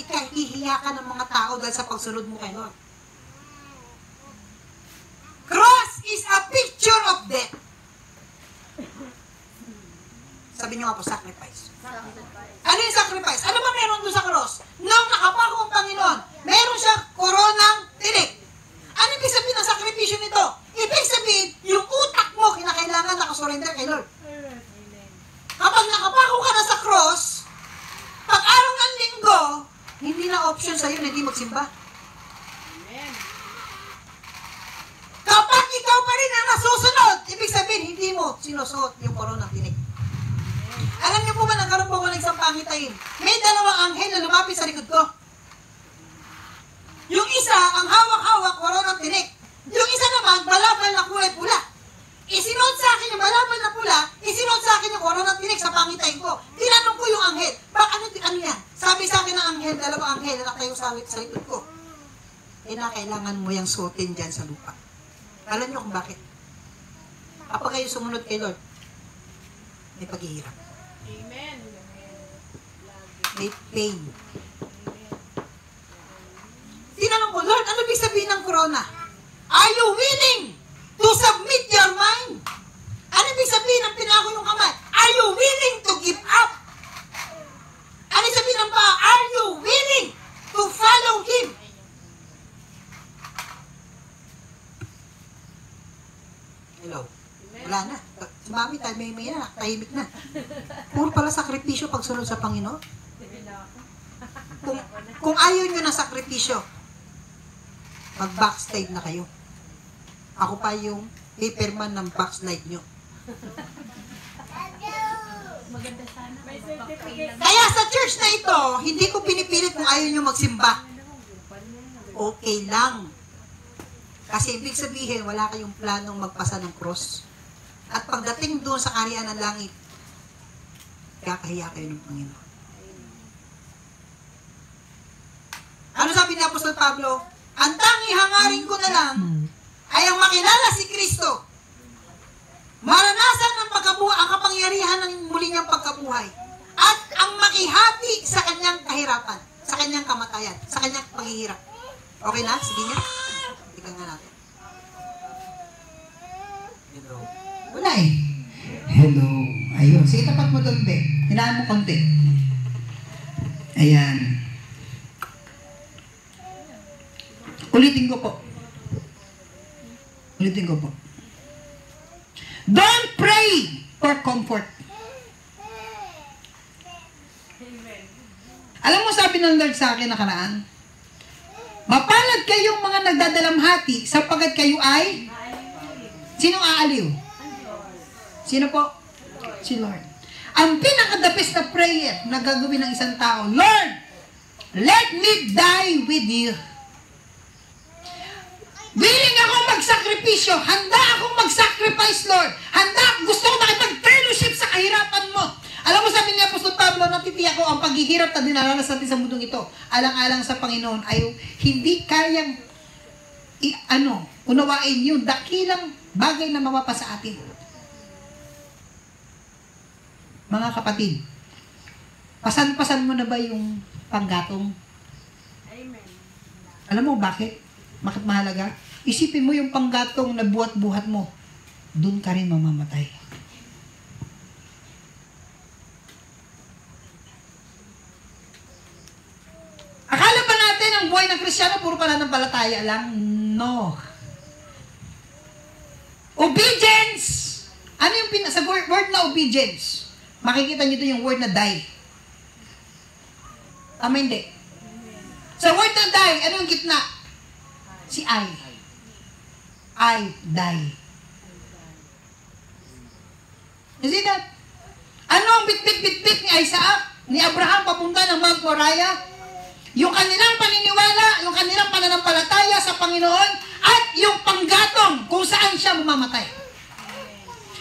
Ikahihiya ka ng mga tao dahil sa pagsunod mo kay Lord. Cross is a picture of death. Sabi niyo nga po, sacrifice. Ano yung sacrifice? Ano ba meron doon sa cross? Nung nakapako ang Panginoon, meron siya koronang tinik. Ano ibig sabihin ng sakripisyo nito? Ibig sabihin, yung utak mo kinakailangan nakasurrender kay Lord. Kapag nakapako ka na sa cross, pag araw ng linggo, hindi na option sa'yo na hindi magsimba. Amen. Kapag ikaw pa rin ang nasusunod, ibig sabihin, hindi mo sinusuot yung koronang tinik. Alam niyo po ba, nagkaroon po ako ng isang pangitain. May dalawang anghel na lumapit sa likod ko. Yung isa, ang hawak-hawak, koronang tinik. Yung isa naman, balabal na kulay pula. Isinuot sa akin yung balabal na pula, isinuot sa akin yung koronang tinik sa pangitain ko. Tinanong ko yung anghel, ano yan? Sabi sa akin ng anghel, dalawang anghel na nakayo sa likod ko. Kailangan mo yung suotin dyan sa lupa. Alam niyo kung bakit? Kapag kayo sumunod kay Lord, may paghihirap. Amen. May pain. Tinanong ko, Lord, ano ibig sabihin ng corona? Are you willing to submit your mind? Ano ibig sabihin ng pinako yung kamay? Are you willing to give up? Ano ibig sabihin ng paa? Are you willing to follow Him? may tahimik na. Puro pala sakripisyo pagsunod sa Panginoon. Kung ayaw nyo ng sakripisyo, mag-backslide na kayo. Ako pa yung paperman ng backslide nyo. Maganda sana. May certificate. Kaya sa church na ito, hindi ko pinipilit kung ayaw nyo magsimba. Okay lang. Kasi ibig sabihin, wala kayong planong magpasa ng cross. At pagdating doon sa kaharian ng langit, kakahiya kayo ng Panginoon. Ano sabi ni Apostol Pablo? Ang tanging hangarin ko na lang ay ang makilala si Kristo. Maranasan ang pagkabuhay, ang kapangyarihan ng muli niyang pagkabuhay. At ang makihati sa kanyang kahirapan, sa kanyang kamatayan, sa kanyang paghihirap. Okay na? Sige niya. Tika nga natin. Hello. Wala eh. Hello. Ayun. Sige, tapat mo doon, be. Hinaan mo konti. Ayan. Ulitin ko po. Ulitin ko po. Don't pray for comfort. Alam mo, sabi ng Lord sa akin nakaraan, mapalad kayong mga nagdadalamhati sapagkat kayo ay sinong aaliw? Sino po? Si Lord. Ang pinaka-the-best na prayer na gagawin ng isang tao, Lord, let me die with you. Willing ako magsakripisyo. Handa akong mag-sacrifice, Lord. Gusto ko makipag-fellowship sa kahirapan mo. Alam mo, sabi ni Apostol Pablo, natitiyak ko ang paghihirap na dinaranas natin sa mundong ito, alang-alang sa Panginoon, ay hindi kayang unawain yung dakilang bagay na mapapasa atin. Mga kapatid, pasan-pasan mo na ba yung panggatong? Amen. Alam mo bakit? Bakit mahalaga? Isipin mo yung panggatong na buhat-buhat mo. Doon ka rin mamamatay. Akala ba natin ang buhay ng Kristiyano puro pananampalataya lang? No. Obedience! Ano yung sa word na obedience? Makikita nyo ito yung word na die. Tama hindi? Sa word na die, ano yung gitna? Si I die. You see that? Ano ang bit-bit-bit-bit ni Isaac, ni Abraham papunta ng Mount Moriah? Yung kanilang paniniwala, yung kanilang pananampalataya sa Panginoon, at yung panggatong kung saan siya mamamatay.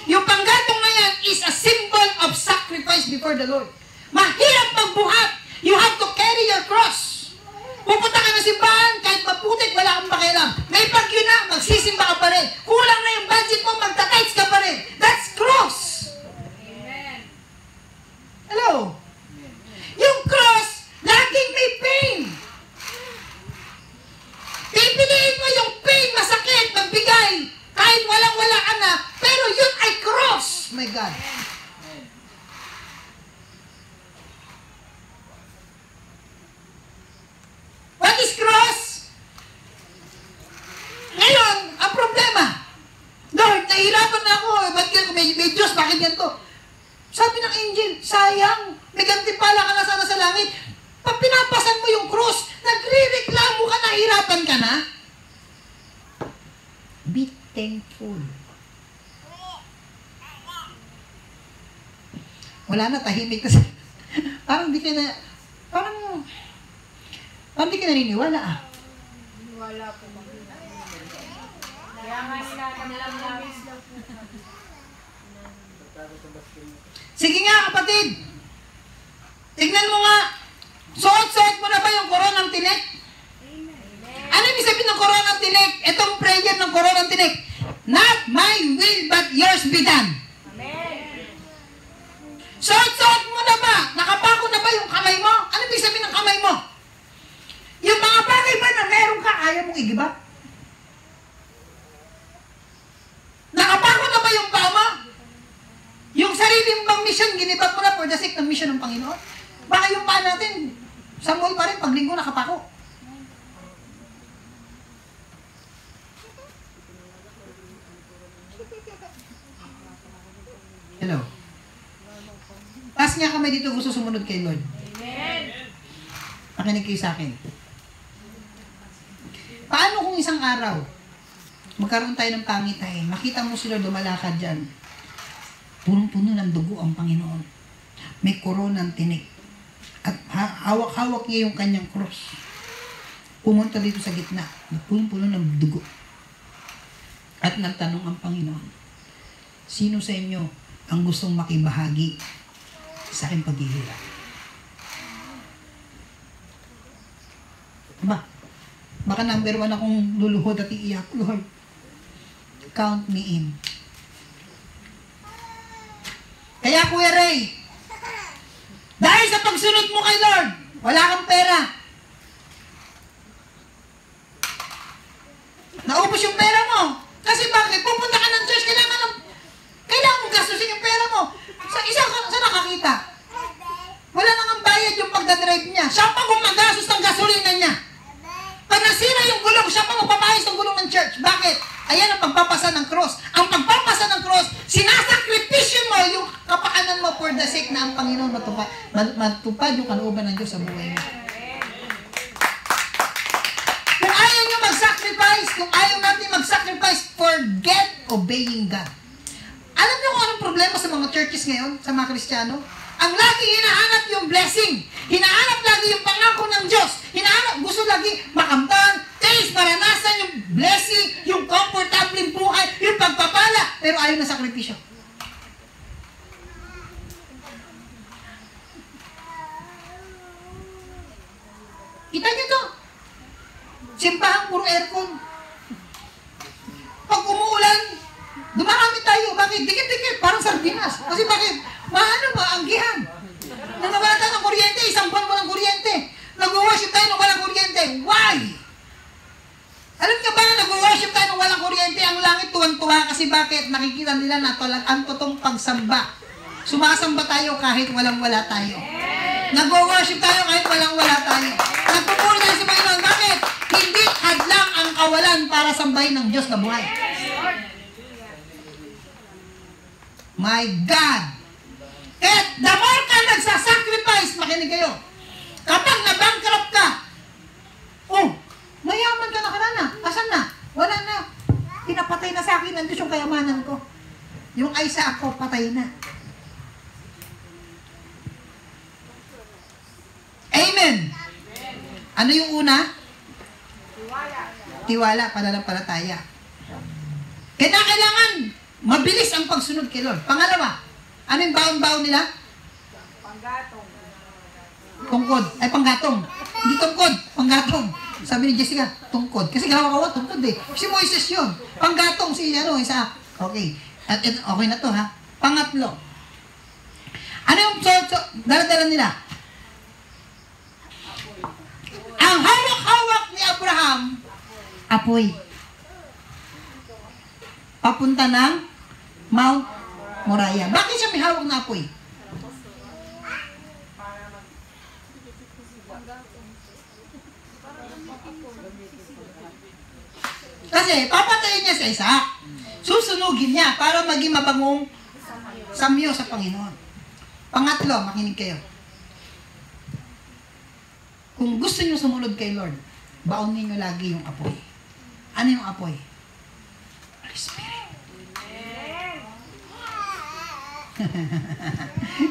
Yung panggatong na yan is a symbol of sacrifice before the Lord. Mahirap magbuhat. You have to carry your cross. Pupunta ka na simbahan, kahit maputik, wala kang pakialam. May bagyo na, magsisimba ka pa rin. Kulang na yung budget mo, magtatights ka pa rin. That's cross. Amen. Hello? Yung cross, laging may pain. Pipiliin mo yung pain, masakit, magbigay. Kahit walang-wala ka na, pero yun ay cross. My God. What is cross? Ngayon, ang problema, Lord, nahihirapan na ako. Ba't may Diyos, bakit ganito? Sabi ng angel, sayang, may gantimpala ka na sana sa langit. Pag pinapasan mo yung cross, nagre-reklamo ka, nahihirapan ka na. Be thankful. Wala na, tahimik na. Parang di ka na, parang di ka naniniwala ah. Wala po kaya nga nilalaman namin. Sige nga kapatid, tignan mo nga, suot-suot mo na ba yung koronang tinik? Ano ibig sabihin ng koronang tinik? Itong prayer ng koronang tinik. Not my will but yours be done. Amen. Suot-suot mo na ba? Nakapako na ba yung kamay mo? Ano ibig sabihin ng kamay mo? Yung mga bagay ba na meron ka, ayaw mong igiba? Nakapako na ba yung paa mo? Yung sarili mong mission, ginibat mo na for the sake ng mission ng Panginoon? Baka yung paa natin, samuel pa rin, pag linggo nakapako. Hello? Taas nga kamay dito gusto sumunod kay Lord. Amen. Makinig kayo sa akin. Paano kung isang araw, magkaroon tayo ng pangitain, makita mo si Lord dumalakad dyan, punong-puno ng dugo ang Panginoon. May koronang tinik. At hawak-hawak niya yung kanyang cross. Pumunta dito sa gitna, punong-puno ng dugo. At nagtanong ang Panginoon, sino sa inyo ang gustong makibahagi sa aking paghihirap? Baka number 1 akong luluhod at iiyak, Lord. Count me in. Kaya Kuya Ray, dahil sa pagsunod mo kay Lord, wala kang pera. Naubos yung pera mo. Kasi bakit? Pupunta ka ng church, kailangan mong gastusin yung pera mo. Sa nakakita? Wala nang bayad yung pagdadrive niya. Siya pa gumagastos ng gasolina niya. Pag nasira yung gulong, siya pa magpapayos ng gulong ng church. Bakit? Ayan ang pagpapasa ng cross. Ang pagpapasa ng cross, sinasakripisyo mo yung kapakanan mo for the sake na ang Panginoon matupad yung kalooban ng Diyos sa buhay mo. Kung ayaw nyo mag-sacrifice, kung ayaw natin mag-sacrifice, forget obeying God. Alam niyo kung anong problema sa mga churches ngayon, sa mga Kristiyano? Ang lagi hinahanap yung blessing. Hinahanap lagi yung pangako ng Diyos. Gusto lagi makamtan, taste, maranasan yung blessing, yung comfortable buhay, yung pagpapala, pero ayaw na sakripisyo. Kita niyo to? Simbahan, puro aircon. Pag umuulan, dumarami tayo. Bakit? Dikit-dikit, parang sardinas. Kasi bakit? Maanggihan. Nang nawala tayo ng kuryente, isang buwan walang kuryente. Nag-worship tayo nang walang kuryente. Why? Alam niyo ba na nag-worship tayo nang walang kuryente? Ang langit tuwan-tuwa kasi bakit? Nakikita nila na ang totoong pagsamba. Sumasamba tayo kahit walang-wala tayo. Nag-worship tayo kahit walang-wala tayo. Nagpupuri tayo sa Panginoon. Bakit? Hindi hadlang ang kawalan para sambahin ng Diyos na buhay. My God! Kaya the more ka nagsasacrifice, makinig kayo. Kapag nabankrupt ka, mayaman ka na kanana. Asan na? Wala na. Pinapatay na sa akin ng Diyos yung kayamanan ko. Yung ay sa ako, patay na. Amen. Ano yung una? Tiwala, pananampalataya. Kailangan mabilis ang pagsunod kay Lord. Pangalawa, ano yung baon-baon nila? Panggatong. Tungkod. Ay, panggatong. Hindi tungkod. Panggatong. Sabi ni Jessica, tungkod. Kasi hawak-hawak, tungkod eh. Si Moises yun. Panggatong si Isaac. Okay. At okay na to ha. Pangatlo. Ano yung dala-dala nila? Ang hawak-hawak ni Abraham, apoy. Papunta ng Mount Moriah. Bakit siya may hawak na apoy? Kasi papatayin niya sa Isaac. Susunugin niya para maging mabangong samyo sa Panginoon. Pangatlo, makinig kayo. Kung gusto niyo sumunod kay Lord, baonin niyo lagi yung apoy. Ano yung apoy? Holy Spirit.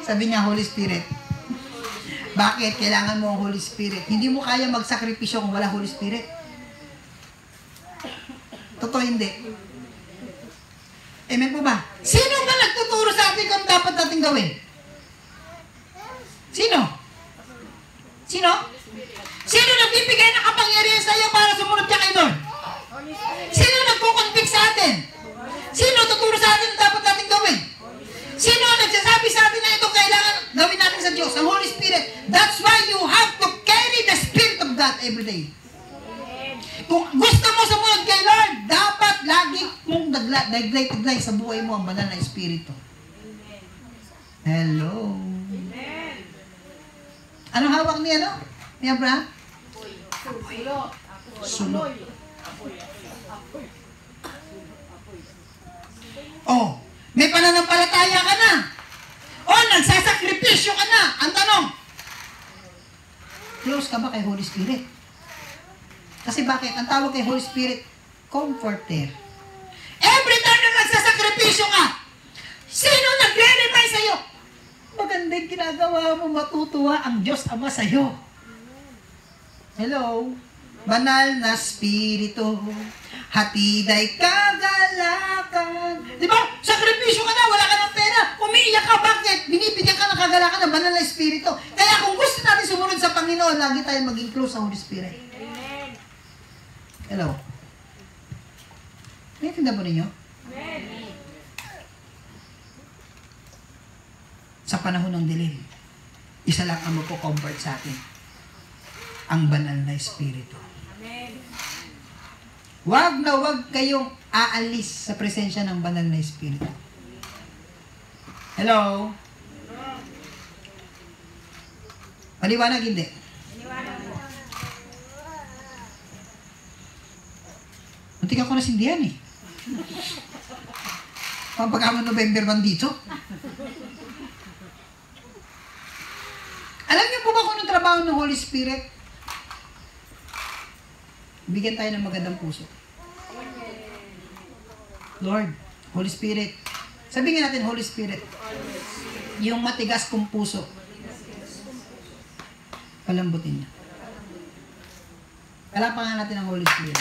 Sabi niya, Holy Spirit. Bakit? Kailangan mo ang Holy Spirit. Hindi mo kaya magsakripisyo kung wala Holy Spirit. Totoo hindi. Amen po ba? Sino ba nagtuturo sa atin kung dapat natin gawin? Sino? Sino? Sino nagbibigay ng kapangyarihan sa iyo para sumunod ka kay Lord? Sino nagkukonvict sa atin? Sino tuturo sa atin na dapat natin gawin? Sino ang nagsasabi sa atin na ito kailangan gawin natin sa Diyos? Ang Holy Spirit. That's why you have to carry the Spirit of God every day. Kung gusto mo sumunod kay Lord, dapat lagi mong daglay-taglay sa buhay mo ang banal na Espiritu. Hello. Anong hawak ni ano? Ni Abraham? Sulok. Oh, May pananampalataya ka na. O nagsasakripisyo ka na. Ang tanong, close ka ba kay Holy Spirit? Kasi bakit? Ang tawag kay Holy Spirit, comforter. Every time na nagsasakripisyo ka, sino nagre-remind sa'yo? Magandang ginagawa mo, matutuwa ang Diyos Ama sa'yo. Hello? Banal na Espiritu, hatid ay kagalakan. Di ba? Sakripisyo ka na, wala ka ng pera. Umiiyak ka, bakit? Binibigyan ka ng kagalakan ng banal na Espiritu. Kaya kung gusto natin sumunod sa Panginoon, lagi tayong maging close sa Holy Spirit. Amen. Hello? Naiintindihan mo ninyo? Amen. Sa panahon ng dilim, isa lang ang magpo-comfort sa atin. Ang banal na Espiritu. Amen. Wag na wag kayong aalis sa presensya ng banal na Espiritu. Hello? Maliwanag hindi? Iniwanan mo. Muntik ako nasindihan eh. Pagkaman November 1 dito. Alam niyo po ba kung anong trabaho ng Holy Spirit? Bigyan tayo ng magandang puso. Lord, Holy Spirit. Sabihin natin, Holy Spirit. Yung matigas kong puso. Palambutin niya. Palapangan natin ang Holy Spirit.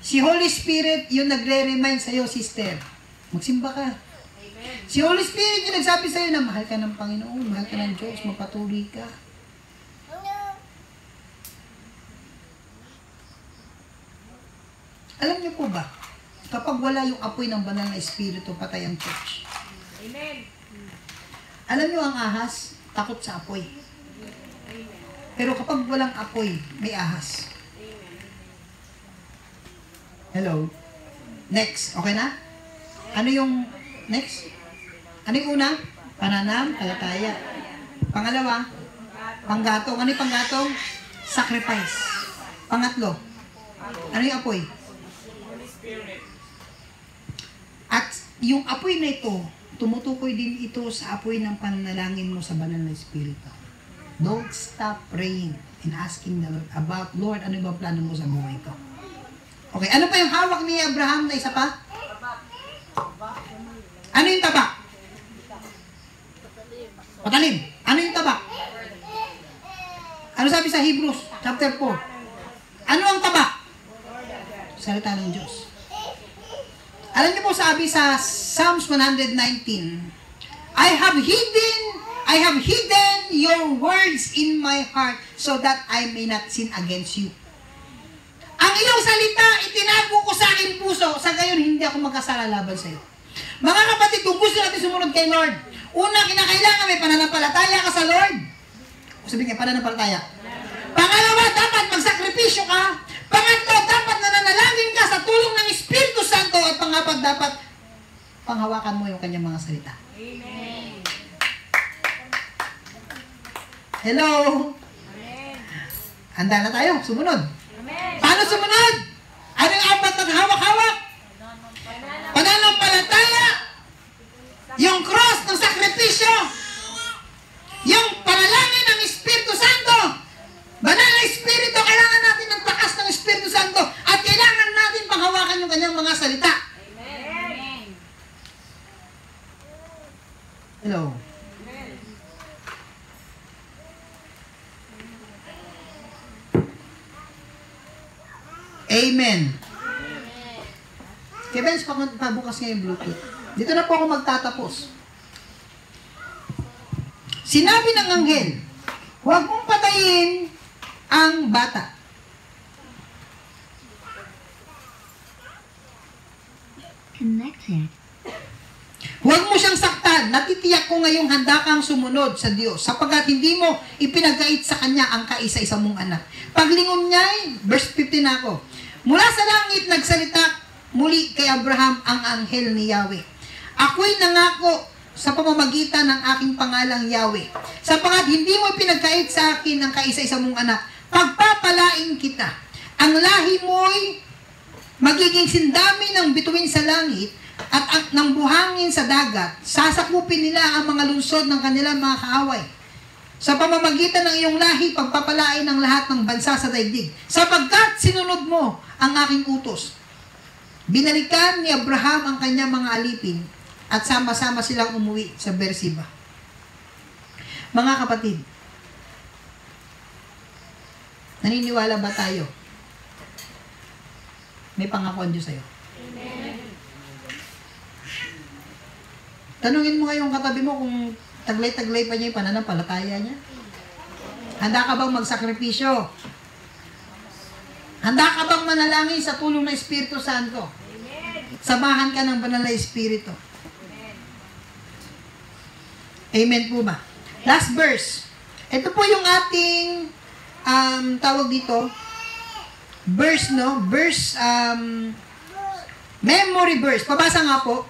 Si Holy Spirit, yung nagre-remind sa'yo, sister. Magsimba ka. Si Holy Spirit yung nagsabi sa'yo na mahal ka ng Panginoon, mahal ka ng Diyos, mapatuloy ka. Alam niyo po ba, kapag wala yung apoy ng banal na Espiritu, patay ang church. Amen. Alam niyo ang ahas, takot sa apoy. Pero kapag walang apoy, may ahas. Hello? Next, okay na? Ano yung next? Ano yung una? Pananampalataya. Pangalawa, panggatong. Ano yung panggatong? Sacrifice. Pangatlo, ano yung apoy? At yung apoy na ito, tumutukoy din ito sa apoy ng pananalangin mo sa banal na Espiritu. Don't stop praying and asking the Lord about, Lord, ano ba plano mo sa buhay ko? Okay, ano pa yung hawak ni Abraham na isa pa? Ano yung tabak? Patalim. Ano yung tabak? Ano sabi sa Hebrews chapter 4? Ano ang tabak? Salita ng Diyos. Alam niyo po sabi sa Psalms 119, I have hidden your words in my heart so that I may not sin against you. Ang iyong salita, itinago ko sa aking puso, sa gayon hindi ako magkasala laban sa iyo. Mga kapatid, kung gusto natin sumunod kay Lord, una, kinakailangan may pananampalataya ka sa Lord. Sabihin niya, pananampalataya. Pangalawa, dapat magsakripisyo ka. Pangatlo, dapat nananalangin ka sa tulong ng Espiritu Santo. At pangapat, dapat panghawakan mo yung kanyang mga salita. Amen. Hello? Amen. Handa na tayo, sumunod. Amen. Paano sumunod? Ano yung apat na hawak-hawak? Pananampalataya. Yung cross ng sakripisyo. Yung panalangin ng Espiritu Santo. Banal na Espiritu, kailangan natin ng takas ng Espiritu Santo. At kailangan natin panghawakan yung kanyang mga salita. Amen. Hello? Amen. Kaya Benz, pabukas nga yung Bluetooth. Dito na po ako magtatapos. Sinabi ng anghel, huwag mong patayin ang bata. Connected. Huwag mo siyang saktan. Natitiyak ko ngayong handa kang sumunod sa Diyos sapagkat hindi mo ipinagkait sa Kanya ang kaisa-isa mong anak. Paglingon niya, verse 15 na ako. Mula sa langit nagsalita muli kay Abraham ang anghel ni Yahweh. Ako'y nangako sa pamamagitan ng aking pangalang Yahweh. Sapagkat hindi mo ipinagkait sa akin ang kaisa-isa mong anak. Pagpapalain kita. Ang lahi mo'y magiging sindami ng bituin sa langit at ng buhangin sa dagat, sasakupin nila ang mga lungsod ng kanilang mga kaaway. Sa pamamagitan ng iyong lahi, pagpapalain ang lahat ng bansa sa daigdig. Sapagkat sinunod mo ang aking utos. Binalikan ni Abraham ang kanyang mga alipin at sama-sama silang umuwi sa Beersheba. Mga kapatid, naniniwala ba tayo? May pangako ang Diyos sa'yo. Tanungin mo ngayong katabi mo kung taglay-taglay pa niya yung pananampalataya niya. Handa ka bang magsakripisyo? Handa ka bang manalangin sa tulong ng Espiritu Santo? Samahan ka ng banal na Espiritu. Amen po ba? Last verse. Ito po yung ating tawag dito, verse, no? Verse, memory verse. Pabasa nga po.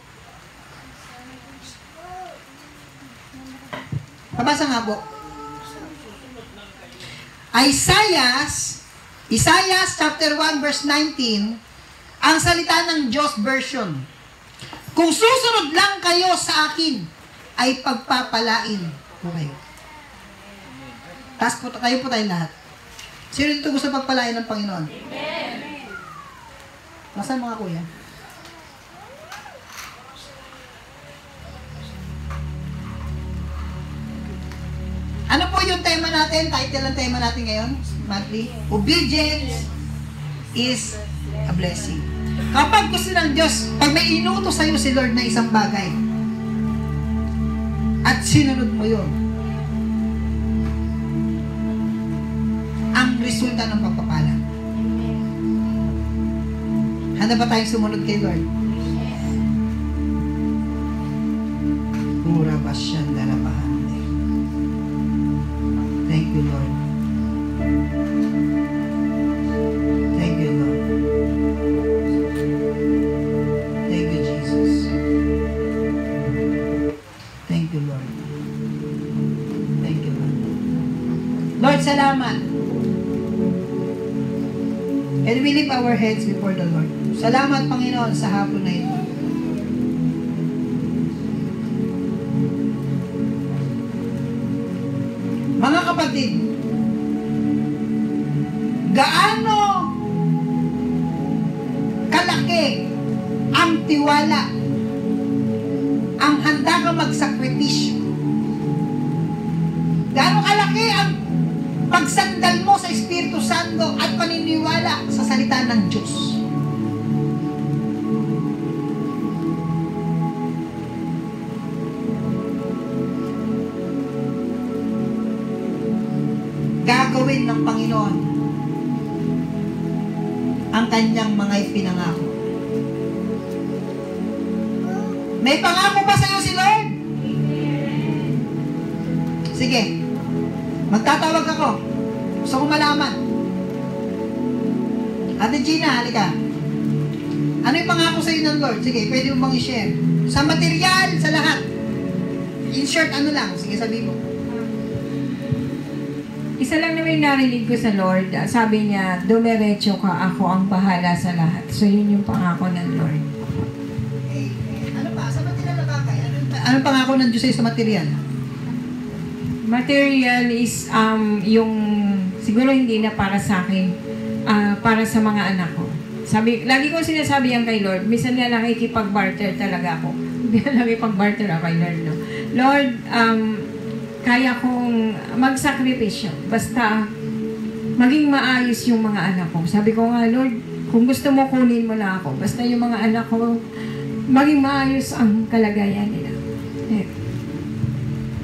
Pabasa nga po. Isaiah chapter 1 verse 19, ang salita ng Diyos version. Kung susunod lang kayo sa akin, ay pagpapalain po kayo. Tayo po tayo lahat. Sino dito gusto pagpalain ng Panginoon? Amen. Nasaan mga kuya? Ano po yung tema natin? Title ng tema natin ngayon? Monthly? Obedience is a blessing. Kapag gusto ng Diyos, pag may inutos sa'yo si Lord na isang bagay, at sinunod mo yun, ang resulta ng pagpapala. Handa ba tayong sumunod kay Lord? Pura ba siyang dalabahan? Thank you, Lord. Thank you, Lord. Thank you, Jesus. Thank you, Lord. Thank you, Lord. Lord, salamat. And we lift our heads before the Lord. Salamat, Panginoon, sa hapon na ito. Mga kapatid, gaano kalaki ang tiwala, ang handa kang magsakripisyo? Gaano kalaki ang pagsandal mo sa Espiritu Santo at paniniwala sa salita ng Diyos? Gagawin ng Panginoon ang kanyang mga ipinangako. May pangako ba sa iyo si Lord? Sige, magtatawag ako. Gusto ko malaman. Ate Gina, halika. Ano yung pangako sa iyo ng Lord? Sige, pwede mo bang i-share? Sa material, sa lahat. In short, ano lang? Sige, sabi mo. Isa lang naman narinig ko sa Lord. Sabi niya, dumiretso ka, ako ang bahala sa lahat. So, yun yung pangako ng Lord. Amen. Ano pa? Sa material na bagay? Ano pangako ng Diyos sa material? Material is yung, siguro hindi na para sa akin, para sa mga anak ko. Lagi ko sinasabi yan kay Lord. Minsan nga nakikipag-barter talaga ako. Hindi na nakikipag-barter ako kay Lord, no? Lord, kaya kong magsakripisyo. Basta maging maayos yung mga anak ko. Sabi ko nga, Lord, kung gusto mo, kunin mo na ako. Basta yung mga anak ko, maging maayos ang kalagayan nila.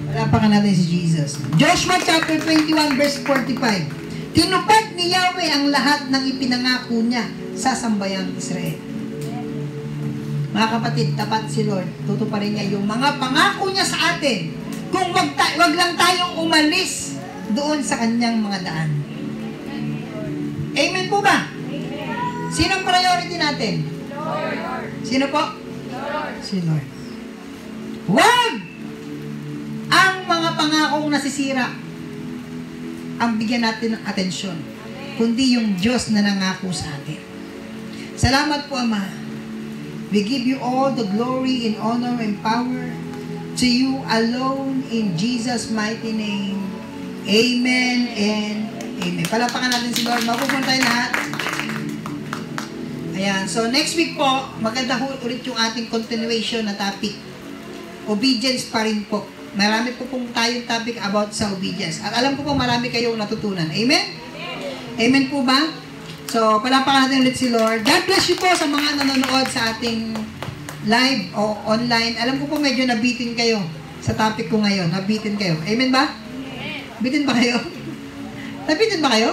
Wala pa ka natin si Jesus. Joshua chapter 21 verse 45. Tinupad ni Yahweh ang lahat ng ipinangako niya sa sambayang Israel. Mga kapatid, tapat si Lord. Tutuparin niya yung mga pangako niya sa atin. Kung wag lang tayong umalis doon sa kanyang mga daan. Amen po ba? Sinong priority natin? Lord. Sino po? Lord. Si Lord. Wag ang mga pangakong nasisira ang bigyan natin ng atensyon, kundi yung Diyos na nangako sa atin. Salamat po, Ama. We give you all the glory and honor and power to you alone in Jesus' mighty name. Amen and amen. Palapakan natin si Lord. Mapupunta tayo lahat. Ayan. So, next week po, maganda ulit yung ating continuation na topic. Obedience pa rin po. Marami po pong tayong topic about sa obedience. At alam ko po marami kayong natutunan. Amen? Amen po ba? So, palapakan natin ulit si Lord. God bless you po sa mga nanonood sa ating live o online. Alam ko po medyo nabitin kayo sa topic ko ngayon. Nabitin kayo. Amen ba? Nabitin ba kayo? Nabitin ba kayo?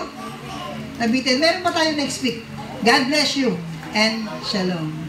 Nabitin. Meron pa tayo next week. God bless you and shalom.